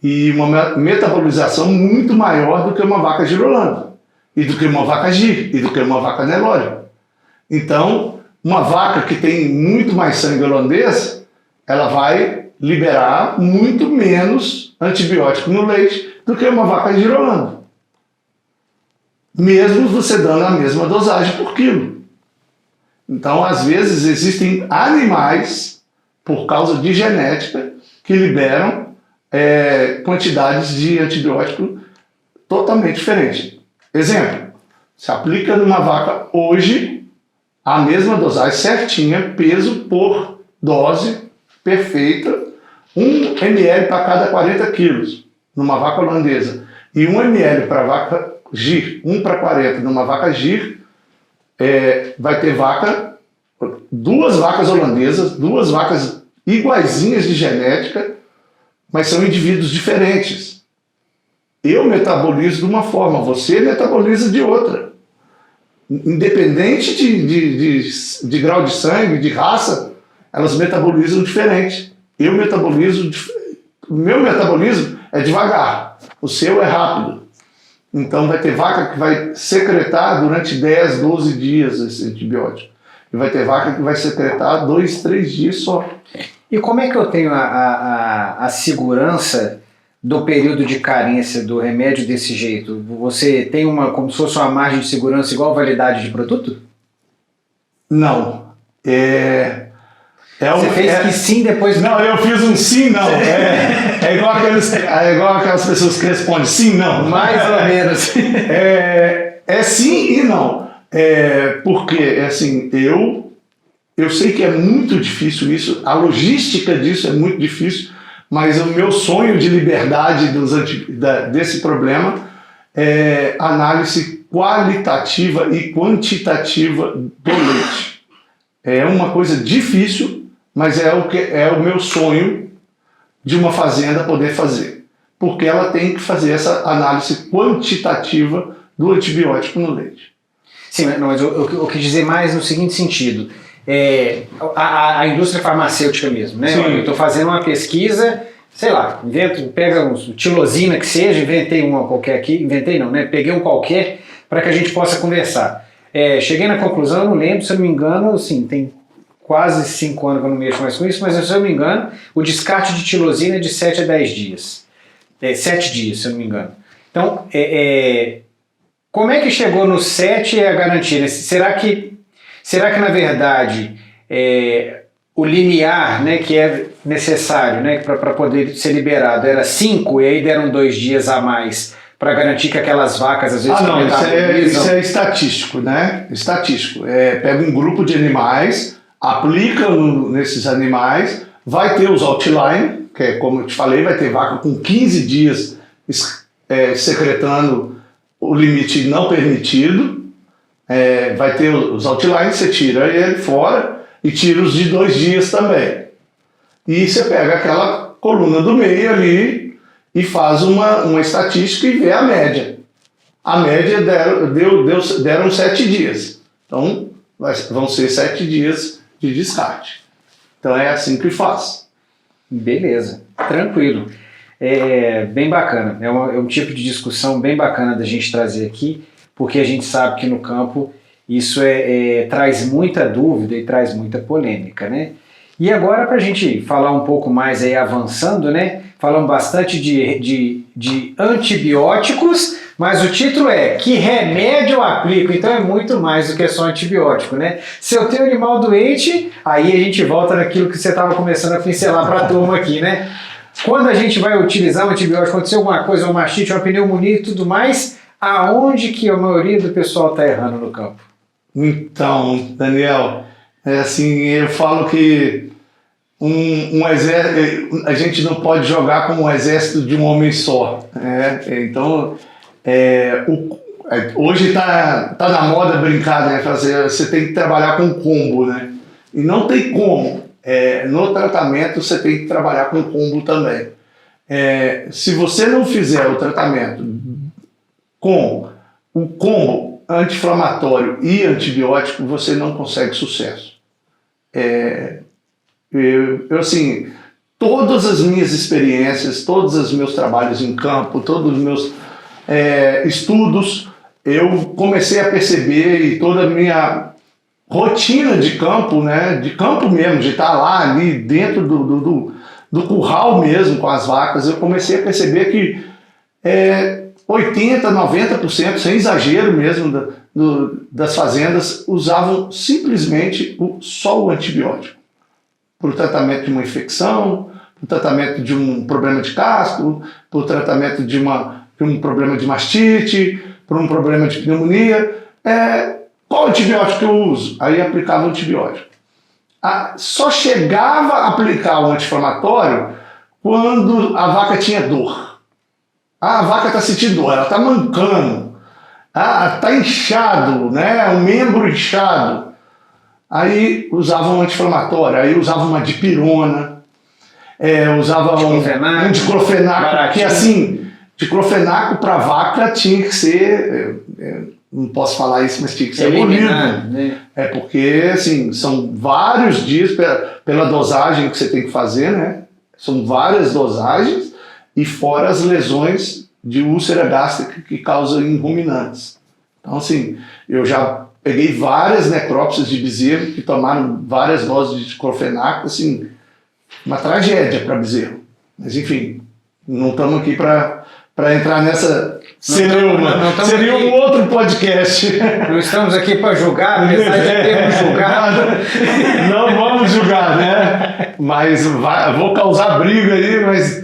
e uma metabolização muito maior do que uma vaca girolando, e do que uma vaca gir, e do que uma vaca Nelore. Então, uma vaca que tem muito mais sangue holandês, ela vai liberar muito menos antibiótico no leite do que uma vaca girolando. Mesmo você dando a mesma dosagem por quilo. Então, às vezes, existem animais, por causa de genética, que liberam quantidades de antibiótico totalmente diferentes. Exemplo, se aplica numa vaca hoje a mesma dosagem certinha, peso por dose perfeita, 1 ml para cada 40 quilos numa vaca holandesa e 1 ml para vaca gir, 1 para 40 numa vaca gir, vai ter duas vacas holandesas, duas vacas iguaizinhas de genética, mas são indivíduos diferentes. Eu metabolizo de uma forma, você metaboliza de outra. Independente de grau de sangue, de raça, elas metabolizam diferente. O meu metabolismo é devagar, o seu é rápido. Então vai ter vaca que vai secretar durante 10, 12 dias esse antibiótico. E vai ter vaca que vai secretar 2, 3 dias só. E como é que eu tenho a segurança do período de carência do remédio desse jeito? Você tem como se fosse uma margem de segurança igual a validade de produto? Não. Você fez que sim, depois... Não, eu fiz um sim, não. É igual aquelas pessoas que respondem sim, não. Mais ou menos. É sim e não. Porque, assim, eu sei que é muito difícil isso, a logística disso é muito difícil, mas o meu sonho de liberdade desse problema é análise qualitativa e quantitativa do leite. É uma coisa difícil, mas é o meu sonho de uma fazenda poder fazer, porque ela tem que fazer essa análise quantitativa do antibiótico no leite. Sim, mas eu quis dizer mais no seguinte sentido. A indústria farmacêutica mesmo, né? Sim. Eu estou fazendo uma pesquisa, sei lá, pega um tilosina que seja, inventei uma qualquer aqui, inventei não, né? Peguei um qualquer para que a gente possa conversar. Cheguei na conclusão, eu não lembro, se eu não me engano, assim, tem quase 5 anos que eu não mexo mais com isso, mas se eu não me engano, o descarte de tilosina é de 7 a 10 dias. 7 dias, se eu não me engano. Então, como é que chegou no 7 a garantia? Será que na verdade o limiar, né, que é necessário, né, para poder ser liberado era 5 e aí deram 2 dias a mais para garantir que aquelas vacas às vezes... não, isso é estatístico, né? Estatístico. Pega um grupo de animais, aplica nesses animais, vai ter os outline, que é como eu te falei, vai ter vaca com 15 dias secretando o limite não permitido, vai ter os outlines, você tira ele fora e tira os de 2 dias também. E você pega aquela coluna do meio ali e faz uma estatística e vê a média. a média deram 7 dias. Então, vão ser 7 dias de descarte. Então, é assim que faz. Beleza, tranquilo. É bem bacana, é um tipo de discussão bem bacana da gente trazer aqui, porque a gente sabe que no campo isso traz muita dúvida e traz muita polêmica, né? E agora, para a gente falar um pouco mais aí, avançando, né? Falamos bastante de antibióticos, mas o título é Que Remédio Eu Aplico? Então é muito mais do que só antibiótico, né? Se eu tenho um animal doente, aí a gente volta naquilo que você estava começando a pincelar para a turma aqui, né? Quando a gente vai utilizar um antibiótico, aconteceu alguma coisa, uma mastite, uma pneumonia e tudo mais, aonde que a maioria do pessoal está errando no campo? Então, Daniel, eu falo que um exército, a gente não pode jogar como um exército de um homem só. Então, hoje está na moda brincar, né? Você tem que trabalhar com combo, né? E não tem como. No tratamento você tem que trabalhar com combo também. Se você não fizer o tratamento com o combo anti-inflamatório e antibiótico, você não consegue sucesso. Assim, todas as minhas experiências, todos os meus trabalhos em campo, todos os meus estudos, eu comecei a perceber, e toda a minha rotina de campo, né, de campo mesmo, de estar lá ali dentro do curral mesmo com as vacas, eu comecei a perceber que 80%, 90%, sem exagero mesmo, das fazendas usavam simplesmente só o antibiótico para o tratamento de uma infecção, para o tratamento de um problema de casco, para o tratamento de um problema de mastite, para um problema de pneumonia. Qual antibiótico que eu uso? Aí aplicava o antibiótico. Só chegava a aplicar o anti-inflamatório quando a vaca tinha dor. A vaca está sentindo dor, ela está mancando, está inchado, né? Um membro inchado. Aí usava um anti-inflamatório, aí usava uma dipirona, usava um diclofenaco, que assim, diclofenaco para vaca tinha que ser, não posso falar isso, mas tinha que ser abolido. Né? Porque assim, são vários dias pela dosagem que você tem que fazer, né? São várias dosagens, e fora as lesões de úlcera gástrica que causam em ruminantes. Então assim, eu já peguei várias necrópsias de bezerro que tomaram várias doses de diclofenaco, assim, uma tragédia para bezerro. Mas enfim, não estamos aqui para entrar nessa. Seria um outro podcast. Não estamos aqui para julgar, apesar de termos julgado. Não vamos julgar, né? Mas vou causar briga aí, mas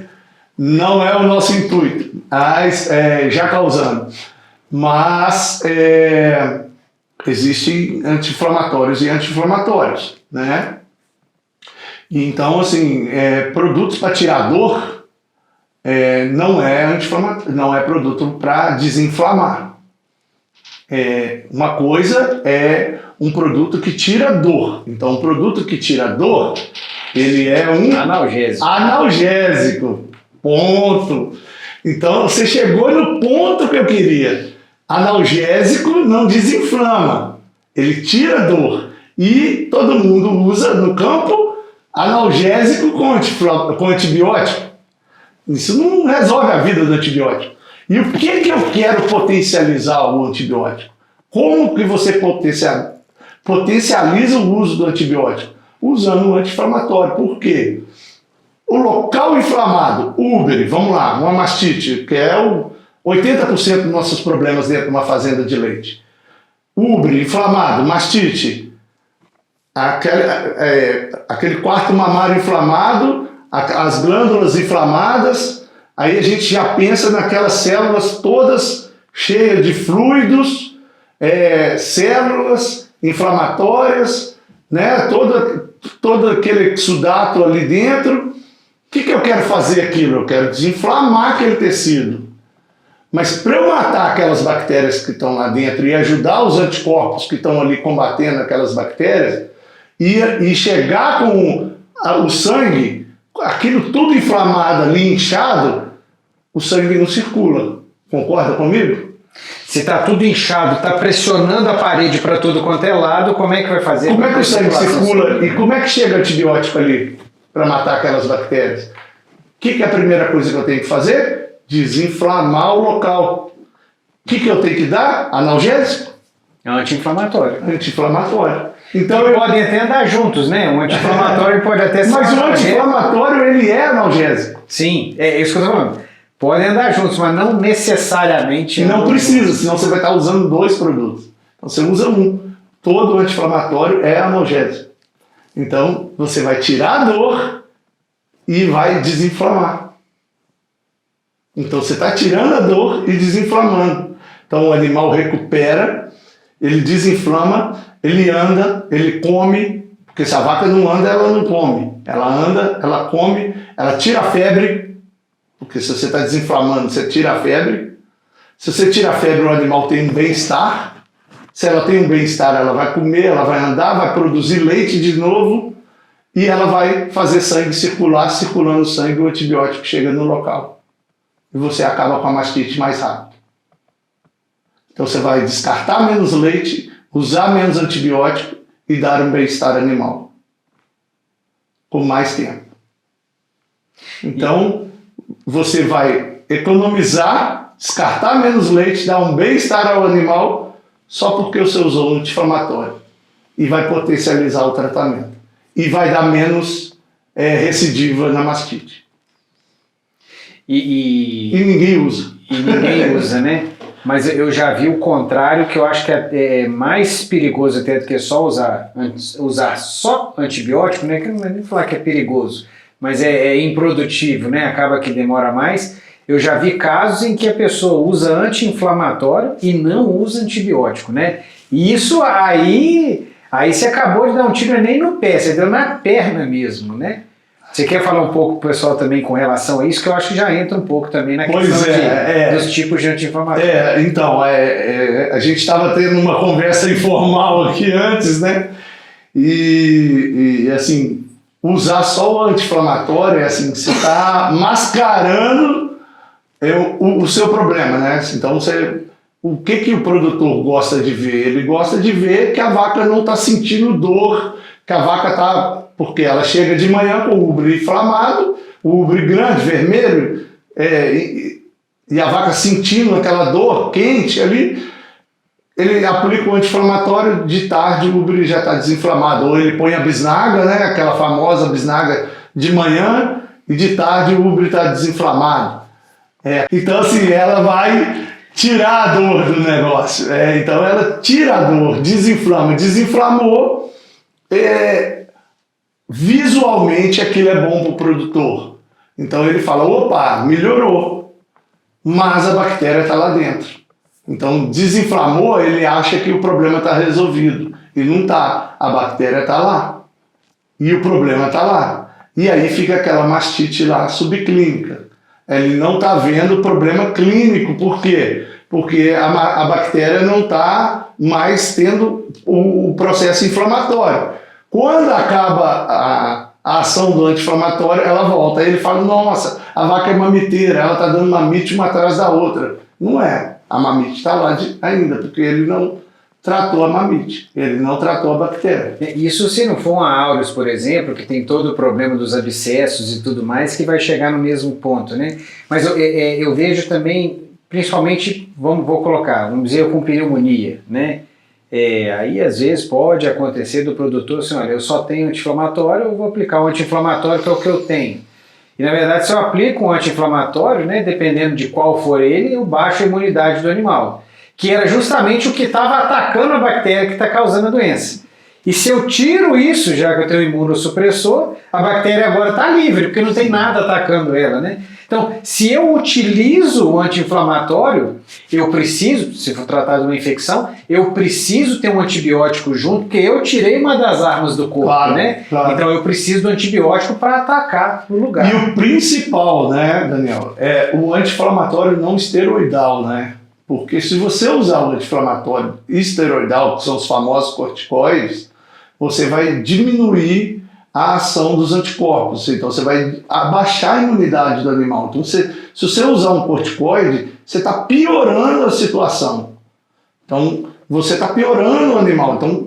não é o nosso intuito. Mas, já causando. Mas existem anti-inflamatórios e anti-inflamatórios, né? Então, assim, produtos para tirar dor não é produto para desinflamar. Uma coisa é um produto que tira dor. Então, um produto que tira dor, ele é um analgésico. Ponto. Então, você chegou no ponto que eu queria. Analgésico não desinflama. Ele tira dor. E todo mundo usa no campo analgésico com antibiótico. Isso não resolve a vida do antibiótico. E o que eu quero potencializar o antibiótico? Como que você potencializa o uso do antibiótico? Usando o anti-inflamatório. Por quê? O local inflamado, úbere, vamos lá, uma mastite, que é 80% dos nossos problemas dentro de uma fazenda de leite. Úbere, inflamado, mastite, aquele quarto mamário inflamado, as glândulas inflamadas, aí a gente já pensa naquelas células todas cheias de fluidos, células inflamatórias, né? Todo aquele exudato ali dentro. O que eu quero fazer aquilo? Eu quero desinflamar aquele tecido. Mas para eu matar aquelas bactérias que estão lá dentro e ajudar os anticorpos que estão ali combatendo aquelas bactérias e chegar com o sangue, aquilo tudo inflamado ali, inchado, o sangue não circula. Concorda comigo? Se está tudo inchado, está pressionando a parede para tudo quanto é lado, como é que vai fazer? Como é que o sangue circula e como é que chega antibiótico ali para matar aquelas bactérias? O que é a primeira coisa que eu tenho que fazer? Desinflamar o local. O que eu tenho que dar? Analgésico? Anti-inflamatório. Anti-inflamatório. Então, podem até andar juntos, né? Um anti-inflamatório pode até ser. Mas o anti-inflamatório, ele é analgésico. Sim, é isso que eu estou falando. Podem andar juntos, mas não necessariamente. Não precisa, senão você vai estar usando 2 produtos. Então você usa um. Todo anti-inflamatório é analgésico. Então você vai tirar a dor e vai desinflamar. Então você está tirando a dor e desinflamando. Então o animal recupera, ele desinflama, ele anda, ele come, porque se a vaca não anda, ela não come. Ela anda, ela come, ela tira a febre, porque se você está desinflamando, você tira a febre. Se você tira a febre, o animal tem um bem-estar. Se ela tem um bem-estar, ela vai comer, ela vai andar, vai produzir leite de novo e ela vai fazer sangue circular, circulando o sangue, o antibiótico chega no local. E você acaba com a mastite mais rápido. Então você vai descartar menos leite, usar menos antibiótico e dar um bem-estar animal. Com mais tempo. Então, você vai economizar, descartar menos leite, dar um bem-estar ao animal, só porque você usou um anti-inflamatório. E vai potencializar o tratamento. E vai dar menos recidiva na mastite. E ninguém usa. E ninguém usa, né? Mas eu já vi o contrário, que eu acho que é mais perigoso até do que só usar só antibiótico, né? Que não é nem falar que é perigoso, mas é improdutivo, né? Acaba que demora mais. Eu já vi casos em que a pessoa usa anti-inflamatório e não usa antibiótico, né? E isso aí você acabou de dar um tiro nem no pé, você deu na perna mesmo, né? Você quer falar um pouco pro pessoal também com relação a isso, que eu acho que já entra um pouco também na questão dos tipos de anti-inflamatório. Então, a gente estava tendo uma conversa informal aqui antes, né? E assim, usar só o anti-inflamatório, assim, você está mascarando o seu problema, né? Então, o que o produtor gosta de ver? Ele gosta de ver que a vaca não está sentindo dor, que a vaca está... Porque ela chega de manhã com o ubre inflamado, o ubre grande, vermelho, e a vaca sentindo aquela dor quente ali, ele aplica o anti-inflamatório, de tarde o ubre já está desinflamado. Ou ele põe a bisnaga, né, aquela famosa bisnaga de manhã, e de tarde o ubre está desinflamado. Então assim, ela vai tirar a dor do negócio. Então ela tira a dor, desinflama. Desinflamou, visualmente aquilo é bom para o produtor. Então ele fala, opa, melhorou, mas a bactéria está lá dentro. Então desinflamou, ele acha que o problema está resolvido. E não está, a bactéria está lá. E o problema está lá. E aí fica aquela mastite lá subclínica. Ele não está vendo o problema clínico. Por quê? Porque a bactéria não está mais tendo o processo inflamatório. Quando acaba a ação do anti-inflamatório, ela volta. Aí ele fala, nossa, a vaca é mamiteira, ela está dando mamite uma atrás da outra. Não é. A mamite está lá ainda, porque ele não tratou a mamite, ele não tratou a bactéria. Isso se não for uma aureus, por exemplo, que tem todo o problema dos abscessos e tudo mais, que vai chegar no mesmo ponto, né? Mas eu vejo também, principalmente, vamos dizer, com pneumonia, né? Aí às vezes pode acontecer do produtor assim, olha, eu só tenho anti-inflamatório, eu vou aplicar um anti-inflamatório que é o que eu tenho. E na verdade se eu aplico um anti-inflamatório, né, dependendo de qual for ele, eu baixo a imunidade do animal, que era justamente o que estava atacando a bactéria que está causando a doença. E se eu tiro isso, já que eu tenho imunossupressor, a bactéria agora está livre, porque não tem nada atacando ela, né? Então, se eu utilizo o anti-inflamatório, eu preciso, se for tratar de uma infecção, eu preciso ter um antibiótico junto, porque eu tirei uma das armas do corpo, claro, né? Claro. Então eu preciso do antibiótico para atacar o lugar. E o principal, né, Daniel, é o anti-inflamatório não esteroidal, né? Porque se você usar o anti-inflamatório esteroidal, que são os famosos corticoides, você vai diminuir a ação dos anticorpos. Então você vai abaixar a imunidade do animal. Então se você usar um corticoide, você está piorando a situação. Então, você está piorando o animal. Então,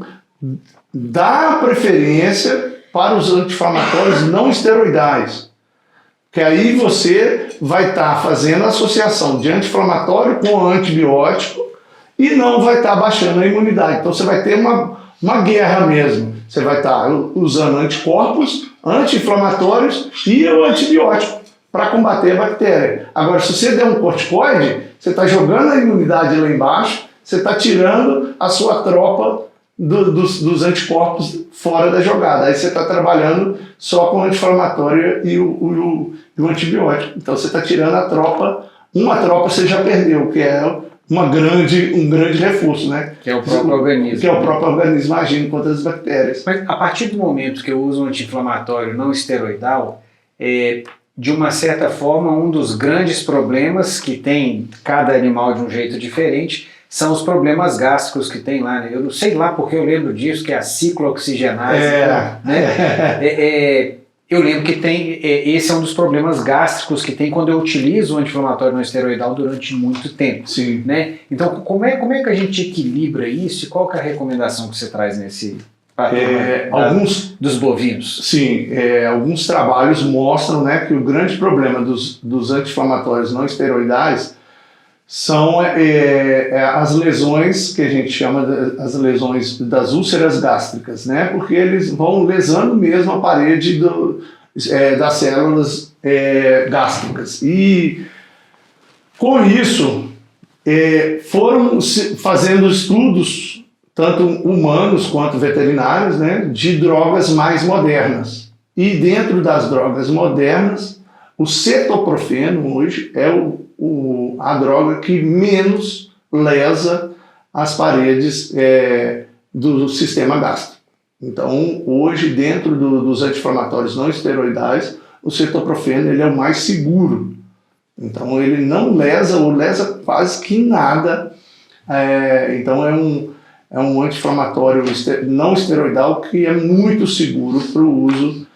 dá preferência para os anti-inflamatórios não esteroidais. Que aí você vai estar fazendo a associação de anti-inflamatório com antibiótico e não vai estar baixando a imunidade. Então, você vai ter uma guerra mesmo. Você vai estar usando anticorpos, anti-inflamatórios e o antibiótico para combater a bactéria. Agora, se você der um corticoide, você está jogando a imunidade lá embaixo, você está tirando a sua tropa dos anticorpos fora da jogada. Aí você está trabalhando só com o anti-inflamatório e o antibiótico. Então você está tirando a tropa, uma tropa você já perdeu, que é um grande reforço, né? Que é o próprio organismo. Que é o próprio organismo agindo contra as bactérias. Mas a partir do momento que eu uso um anti-inflamatório não esteroidal, de uma certa forma, um dos grandes problemas que tem cada animal de um jeito diferente são os problemas gástricos que tem lá, né? Eu não sei lá porque eu lembro disso, que é a ciclooxigenase, né? Eu lembro que tem, esse é um dos problemas gástricos que tem quando eu utilizo o anti-inflamatório não esteroidal durante muito tempo. Sim. Né? Então, como é que a gente equilibra isso e qual que é a recomendação que você traz nesse alguns dos bovinos? Sim, alguns trabalhos mostram, né, que o grande problema dos anti-inflamatórios não esteroidais são as lesões que a gente chama as lesões das úlceras gástricas, né? Porque eles vão lesando mesmo a parede das células gástricas. E com isso foram fazendo estudos, tanto humanos quanto veterinários, né, de drogas mais modernas. E dentro das drogas modernas, o cetoprofeno hoje é a droga que menos lesa as paredes do sistema gástrico. Então, hoje, dentro dos anti-inflamatórios não esteroidais, o cetoprofeno ele é o mais seguro. Então, ele não lesa ou lesa quase que nada. Então, é um anti-inflamatório não esteroidal que é muito seguro para o uso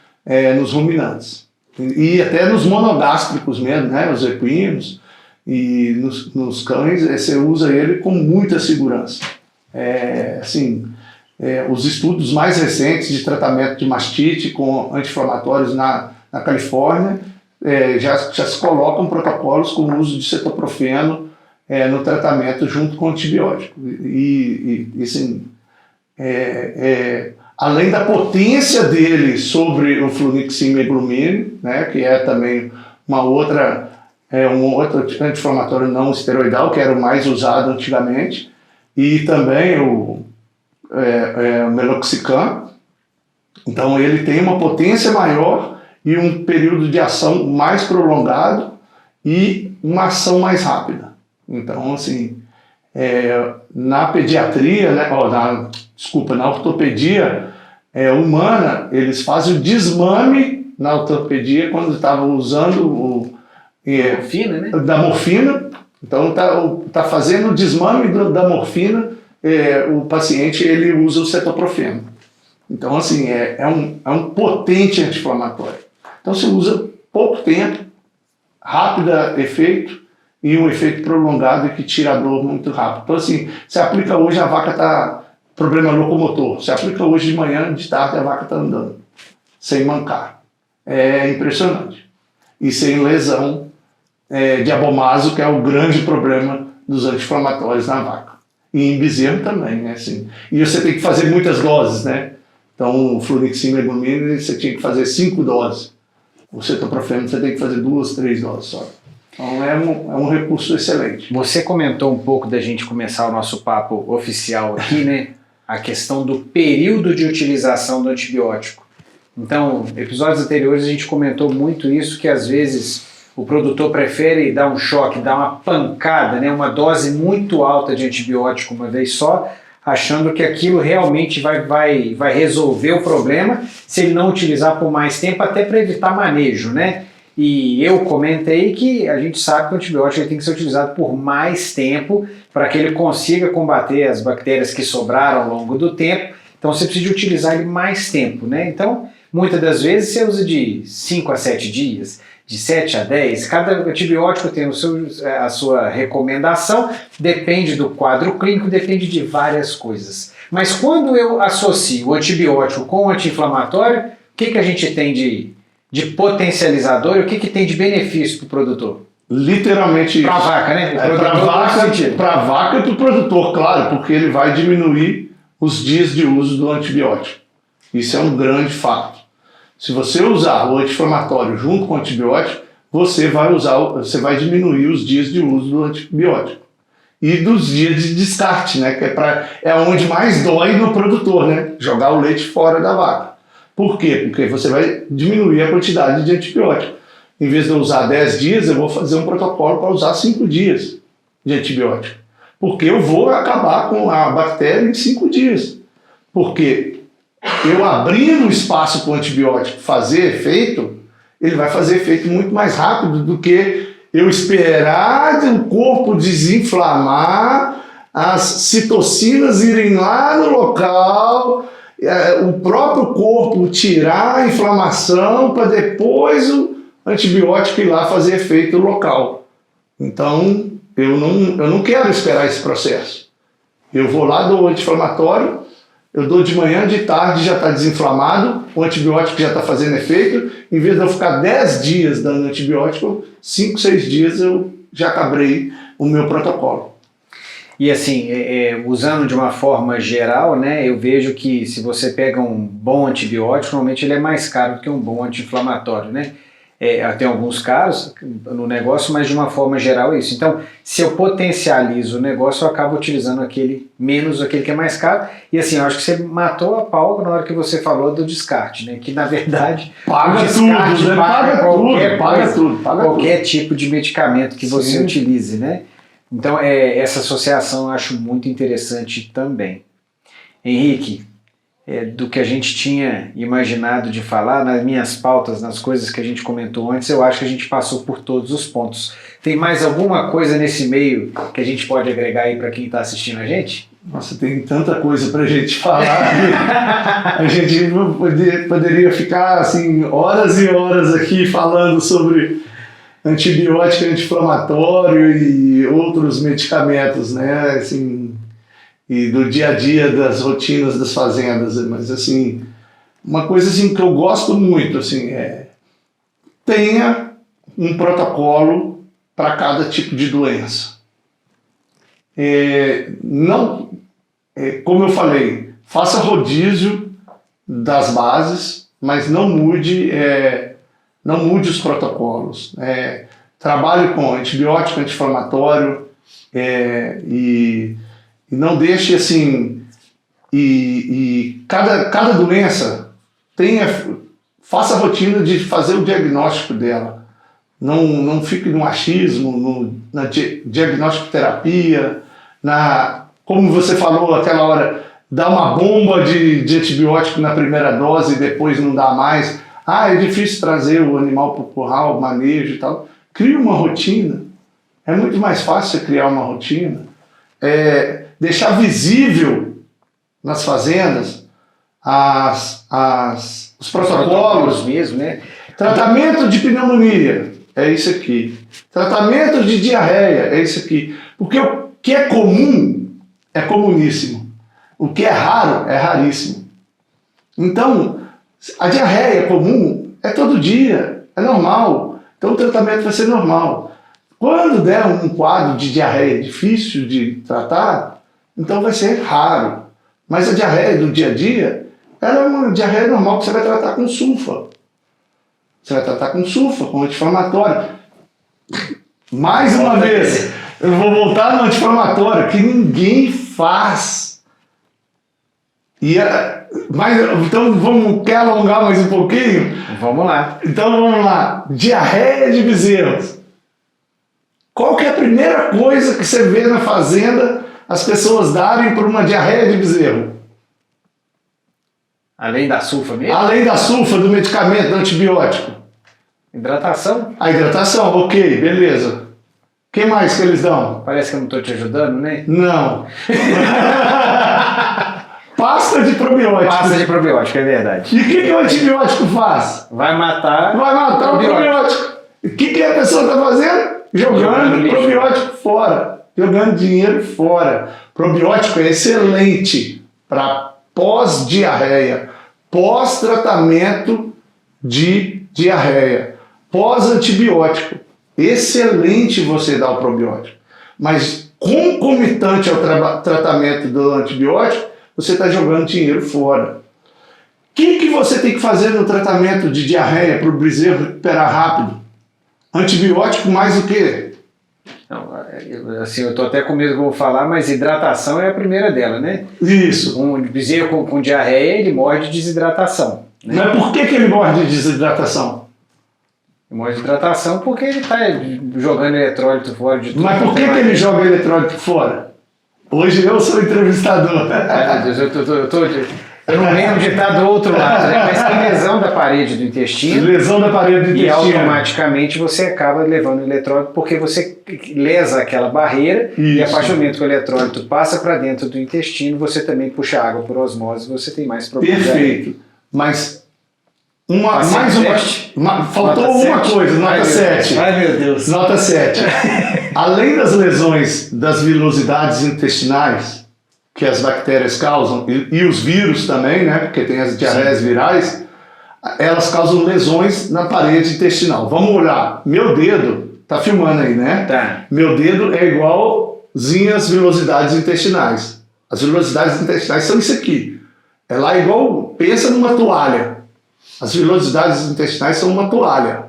nos ruminantes. E até nos monogástricos mesmo, né, os equinos. E nos cães, você usa ele com muita segurança. Os estudos mais recentes de tratamento de mastite com anti-inflamatórios na Califórnia já se colocam protocolos com o uso de cetoprofeno no tratamento junto com antibiótico. Além da potência dele sobre o Flunixin meglumine, né, que é também um outro anti-inflamatório não esteroidal, que era o mais usado antigamente, e também o meloxicam. Então ele tem uma potência maior e um período de ação mais prolongado e uma ação mais rápida. Então, assim, na pediatria, né, na ortopedia humana, eles fazem o desmame na ortopedia quando estavam usando morfina, né? Da morfina. Então tá fazendo o desmame da morfina, o paciente ele usa o cetoprofeno. Então, assim, é um potente anti-inflamatório. Então se usa pouco tempo, rápido efeito e um efeito prolongado e que tira a dor muito rápido. Então, assim, você aplica hoje, a vaca está problema locomotor. Você aplica hoje de manhã, de tarde a vaca está andando, sem mancar. É impressionante. E sem lesão de abomaso, que é o grande problema dos anti-inflamatórios na vaca. E em bezerro também, né? Assim. E você tem que fazer muitas doses, né? Então, o Flunixin meglumine, você tinha que fazer 5 doses. O cetoprofeno, você tem que fazer 2, 3 doses só. Então, é um recurso excelente. Você comentou um pouco da gente começar o nosso papo oficial aqui, né? A questão do período de utilização do antibiótico. Então, episódios anteriores a gente comentou muito isso, que às vezes o produtor prefere dar um choque, dar uma pancada, né, uma dose muito alta de antibiótico uma vez só, achando que aquilo realmente vai resolver o problema se ele não utilizar por mais tempo, até para evitar manejo, né? E eu comentei que a gente sabe que o antibiótico tem que ser utilizado por mais tempo para que ele consiga combater as bactérias que sobraram ao longo do tempo. Então você precisa utilizar ele mais tempo, né? Então, Muitas das vezes você usa de 5 a 7 dias, de 7 a 10. Cada antibiótico tem a sua recomendação, depende do quadro clínico, depende de várias coisas. Mas quando eu associo o antibiótico com o anti-inflamatório, o que a gente tem de potencializador e o que tem de benefício para o produtor? Literalmente para a vaca, né? Para a vaca e para o produtor, claro, porque ele vai diminuir os dias de uso do antibiótico. Isso é um grande fato. Se você usar o anti-inflamatório junto com o antibiótico, você vai diminuir os dias de uso do antibiótico. E dos dias de descarte, né? Que é onde mais dói no produtor, né? Jogar o leite fora da vaca. Por quê? Porque você vai diminuir a quantidade de antibiótico. Em vez de eu usar 10 dias, eu vou fazer um protocolo para usar 5 dias de antibiótico. Porque eu vou acabar com a bactéria em 5 dias. Porque eu abrindo o espaço para o antibiótico fazer efeito, ele vai fazer efeito muito mais rápido do que eu esperar o corpo desinflamar, as citocinas irem lá no local, o próprio corpo tirar a inflamação para depois o antibiótico ir lá fazer efeito local. Então, eu não quero esperar esse processo. Eu vou lá, dou o anti-inflamatório, eu dou de manhã, de tarde já está desinflamado, o antibiótico já está fazendo efeito. Em vez de eu ficar 10 dias dando antibiótico, 5, 6 dias eu já acabei o meu protocolo. E assim, usando de uma forma geral, né, eu vejo que se você pega um bom antibiótico, normalmente ele é mais caro do que um bom anti-inflamatório, né? Tem alguns casos no negócio, mas de uma forma geral é isso. Então, se eu potencializo o negócio, eu acabo utilizando menos aquele que é mais caro. E assim, eu acho que você matou a pau na hora que você falou do descarte, né? Que na verdade paga descarte tudo, né? Paga tudo. Qualquer tipo de medicamento que você utilize, né? Então, essa associação eu acho muito interessante também. Henrique, do que a gente tinha imaginado de falar, nas minhas pautas, nas coisas que a gente comentou antes, eu acho que a gente passou por todos os pontos. Tem mais alguma coisa nesse meio que a gente pode agregar aí para quem está assistindo a gente? Nossa, tem tanta coisa para a gente falar. A gente poderia ficar assim, horas e horas aqui falando sobre antibiótico, anti-inflamatório e outros medicamentos, né? Assim, e do dia a dia das rotinas das fazendas, mas assim, uma coisa assim que eu gosto muito assim tenha um protocolo para cada tipo de doença. Como eu falei, faça rodízio das bases, mas não mude os protocolos. Trabalhe com antibiótico, anti-inflamatório e não deixe assim, cada doença faça a rotina de fazer o diagnóstico dela. Não fique no achismo, na diagnóstico terapia, como você falou aquela hora, dar uma bomba de antibiótico na primeira dose e depois não dá mais. É difícil trazer o animal para o curral, manejo e tal. Crie uma rotina. É muito mais fácil você criar uma rotina. Deixar visível nas fazendas os protocolos mesmo, né? Tratamento de pneumonia é isso aqui. Tratamento de diarreia é isso aqui. Porque o que é comum é comuníssimo. O que é raro é raríssimo. Então, a diarreia comum é todo dia, é normal. Então o tratamento vai ser normal. Quando der um quadro de diarreia difícil de tratar, então vai ser raro. Mas a diarreia do dia a dia, ela é uma diarreia normal que você vai tratar com sulfa. Você vai tratar com sulfa, com anti-inflamatório. Mais uma vez, eu vou voltar no anti-inflamatório, que ninguém faz. Então quer alongar mais um pouquinho? Vamos lá. Então vamos lá. Diarreia de bezerros. Qual que é a primeira coisa que você vê na fazenda as pessoas darem por uma diarreia de bezerro? Além da sulfa mesmo? Além da sulfa, do medicamento, do antibiótico. Hidratação? A hidratação, ok, beleza. O que mais que eles dão? Parece que eu não estou te ajudando, né? Não. pasta de probiótico. Pasta de probiótico, é verdade. E o que o antibiótico faz? Vai matar O probiótico. O que a pessoa está fazendo? Jogando probiótico fora. Jogando dinheiro fora. Probiótico é excelente para pós-diarreia, pós-tratamento de diarreia, pós-antibiótico. Excelente você dar o probiótico. Mas concomitante ao tratamento do antibiótico, você está jogando dinheiro fora. O que você tem que fazer no tratamento de diarreia para o bezerro recuperar rápido? Antibiótico mais o quê? Não, assim, eu estou até com medo que eu vou falar, mas hidratação é a primeira dela, né? Isso. Um bezerro com diarreia, ele morre de desidratação. Né? Mas por que ele morre de desidratação? Ele morre de hidratação porque ele está jogando eletrólito fora de tudo. Mas por que ele joga eletrólito fora? Hoje eu sou entrevistador. Ai, meu Deus, eu não lembro de estar do outro lado, né? Mas tem lesão da parede do intestino. Lesão da parede do E intestino. automaticamente você acaba levando o eletrólito porque você lesa aquela barreira. Isso. E a partir do momento que o eletrólito passa para dentro do intestino, você também puxa água por osmose, você tem mais problemas. Perfeito. Mas faltou Nota uma 7. coisa, nota 7. Ai, meu Deus. Nota 7. Além das lesões das vilosidades intestinais, que as bactérias causam, e os vírus também, né, porque tem as diarreias virais, elas causam lesões na parede intestinal. Vamos olhar. Meu dedo, tá filmando aí, né? Tá. Meu dedo é igualzinho às vilosidades intestinais. As vilosidades intestinais são isso aqui. É lá igual, pensa numa toalha. As vilosidades intestinais são uma toalha.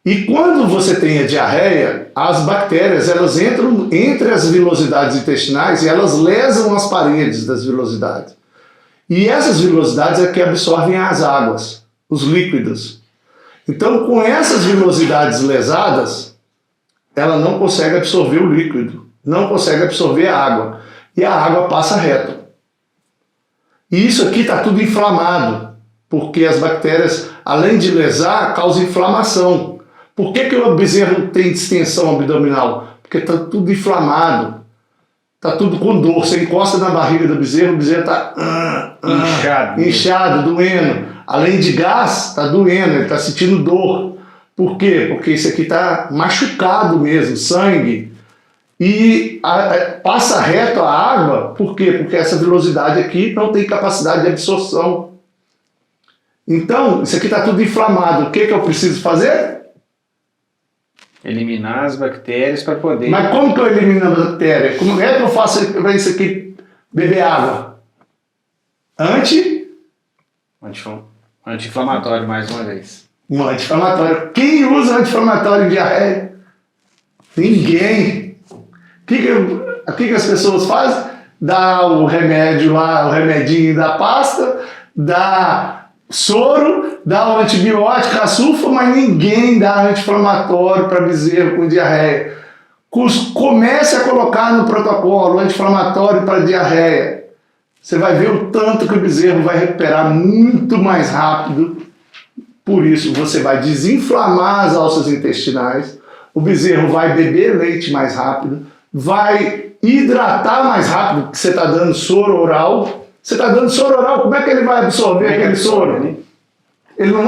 E quando você tem a diarreia, as bactérias elas entram entre as vilosidades intestinais e elas lesam as paredes das vilosidades. E essas vilosidades é que absorvem as águas, os líquidos. Então, com essas vilosidades lesadas, ela não consegue absorver o líquido, não consegue absorver a água. E a água passa reto. E isso aqui está tudo inflamado, porque as bactérias, além de lesar, causam inflamação. Por que o bezerro tem distensão abdominal? Porque está tudo inflamado, está tudo com dor. Você encosta na barriga do bezerro, o bezerro está inchado, doendo. Além de gás, está doendo, ele está sentindo dor. Por quê? Porque isso aqui está machucado mesmo, sangue. E passa reto a água, por quê? Porque essa velocidade aqui não tem capacidade de absorção. Então, isso aqui está tudo inflamado. O que eu preciso fazer? Eliminar as bactérias para poder... Mas como que eu elimino a bactéria? Como é que eu faço para isso aqui beber água? Anti-inflamatório, mais uma vez. Um anti-inflamatório. Quem usa anti-inflamatório em diarreia? Ninguém. O que as pessoas fazem? Dá o remédio lá, o remedinho da pasta, dá soro, dá o antibiótico, a sulfa, mas ninguém dá anti-inflamatório para bezerro com diarreia. Comece a colocar no protocolo anti-inflamatório para diarreia. Você vai ver o tanto que o bezerro vai recuperar muito mais rápido. Por isso, você vai desinflamar as alças intestinais, o bezerro vai beber leite mais rápido, vai hidratar mais rápido, porque você está dando soro oral. Você está dando soro oral, como é que ele vai absorver aquele soro? Né? Ele não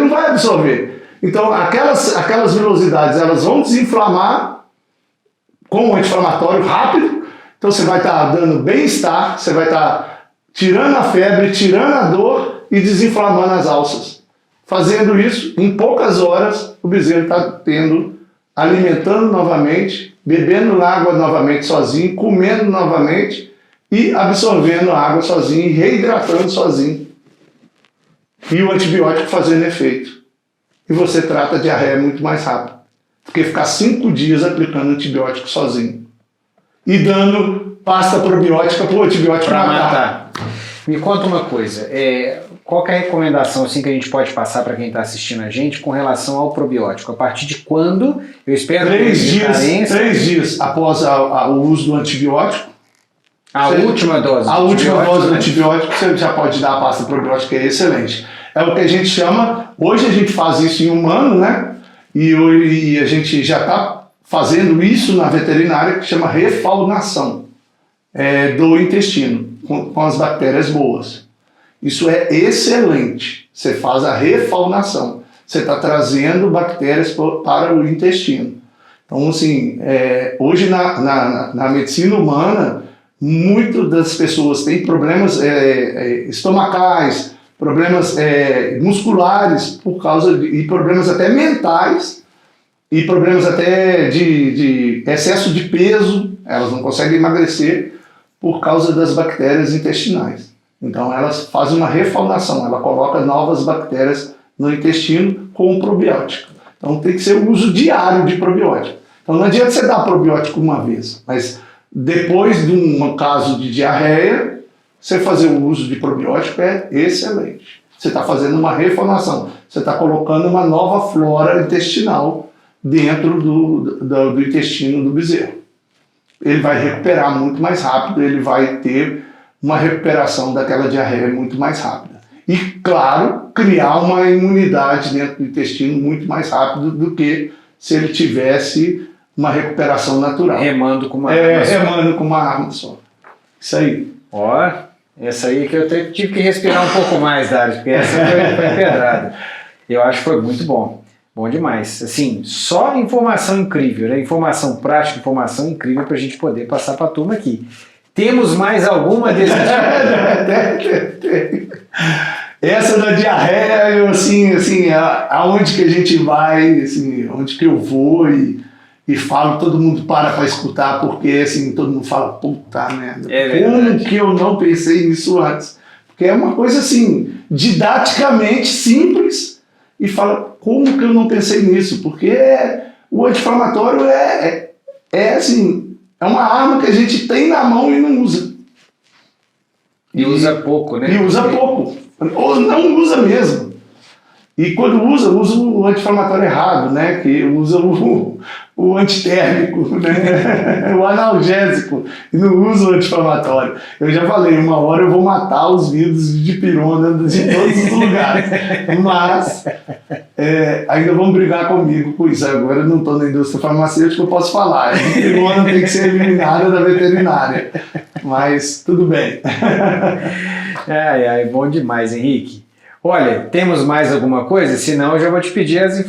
vai absorver. Então, aquelas velocidades, elas vão desinflamar com um anti-inflamatório rápido. Então, você vai estar dando bem-estar, você vai estar tirando a febre, tirando a dor e desinflamando as alças. Fazendo isso, em poucas horas, o bezerro está alimentando novamente, bebendo água novamente sozinho, comendo novamente e absorvendo a água sozinho e reidratando sozinho. E o antibiótico fazendo efeito. E você trata a diarreia muito mais rápido. Porque ficar 5 dias aplicando antibiótico sozinho. E dando pasta probiótica para o antibiótico matar. Me conta uma coisa. Qual que é a recomendação assim, que a gente pode passar para quem está assistindo a gente com relação ao probiótico? A partir de quando? Eu espero 3 dias após o uso do antibiótico. A última dose do antibiótico, você já pode dar a pasta probiótica, é excelente. É o que a gente chama, hoje a gente faz isso em humano, né? E a gente já está fazendo isso na veterinária, que chama refaunação do intestino. com as bactérias boas. Isso é excelente. Você faz a refaunação. Você está trazendo bactérias para o intestino. Então, assim, hoje na medicina humana, muitas das pessoas têm problemas estomacais, problemas musculares e problemas até mentais, e problemas até de excesso de peso. Elas não conseguem emagrecer por causa das bactérias intestinais. Então elas fazem uma refaunação, ela coloca novas bactérias no intestino com um probiótico. Então tem que ser o uso diário de probiótico. Então não adianta você dar probiótico uma vez, mas depois de um caso de diarreia, você fazer o uso de probiótico é excelente. Você está fazendo uma refaunação, você está colocando uma nova flora intestinal dentro do intestino do bezerro. Ele vai recuperar muito mais rápido, ele vai ter uma recuperação daquela diarreia muito mais rápida. E, claro, criar uma imunidade dentro do intestino muito mais rápido do que se ele tivesse uma recuperação natural. Remando com uma arma só. Remando com uma arma só. Isso aí. Ó, essa aí que eu tive que respirar um pouco mais, Dário, porque essa foi pedrada. Eu acho que foi muito bom. Bom demais. Assim, só informação incrível, né? Informação prática, informação incrível para a gente poder passar para a turma aqui. Temos mais alguma desse tipo? Essa da diarreia, eu assim, aonde que a gente vai, assim, onde que eu vou e falo, todo mundo para escutar, porque assim, todo mundo fala, puta merda, como que eu não pensei nisso antes? Porque é uma coisa assim, didaticamente simples, e fala, como que eu não pensei nisso? Porque o anti-inflamatório assim, é uma arma que a gente tem na mão e não usa. E usa pouco, né? E usa pouco. Ou não usa mesmo. E quando usa o anti-inflamatório errado, né? Que usa o antitérmico, né? O analgésico, e não usa o anti-inflamatório. Eu já falei, uma hora eu vou matar os vírus de pirona de todos os lugares. Mas ainda vão brigar comigo com isso. Agora eu não estou na indústria farmacêutica, eu posso falar. A pirona tem que ser eliminada da veterinária. Mas tudo bem. Bom demais, Henrique. Olha, temos mais alguma coisa? Senão eu já vou te pedir as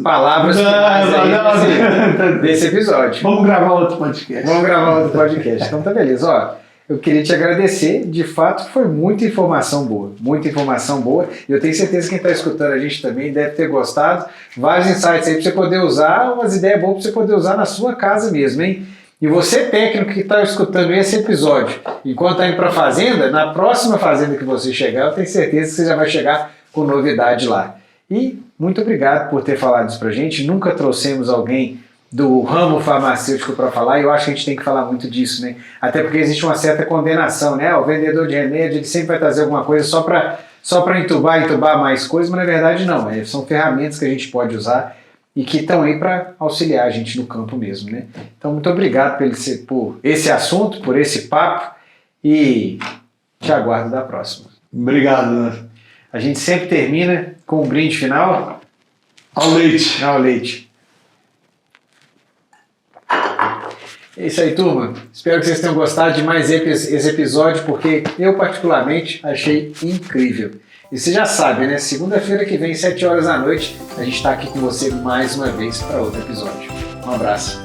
palavras finais desse episódio. Vamos gravar outro podcast. Então tá beleza. Ó, eu queria te agradecer. De fato, foi muita informação boa. Muita informação boa. E eu tenho certeza que quem está escutando a gente também deve ter gostado. Vários insights aí para você poder usar, umas ideias boas para você poder usar na sua casa mesmo, hein? E você, técnico que está escutando esse episódio, enquanto está indo para a fazenda, na próxima fazenda que você chegar, eu tenho certeza que você já vai chegar com novidade lá. E muito obrigado por ter falado isso para a gente. Nunca trouxemos alguém do ramo farmacêutico para falar, e eu acho que a gente tem que falar muito disso, né? Até porque existe uma certa condenação, né? O vendedor de remédio, ele sempre vai trazer alguma coisa só para entubar mais coisas, mas na verdade não. São ferramentas que a gente pode usar e que estão aí para auxiliar a gente no campo mesmo, né? Então, muito obrigado por esse assunto, por esse papo, e te aguardo da próxima. Obrigado, né? A gente sempre termina com um brinde final. Ao leite. Ao leite. É isso aí, turma. Espero que vocês tenham gostado de mais esse episódio, porque eu, particularmente, achei incrível. E você já sabe, né? Segunda-feira que vem, 7 horas da noite, a gente está aqui com você mais uma vez para outro episódio. Um abraço.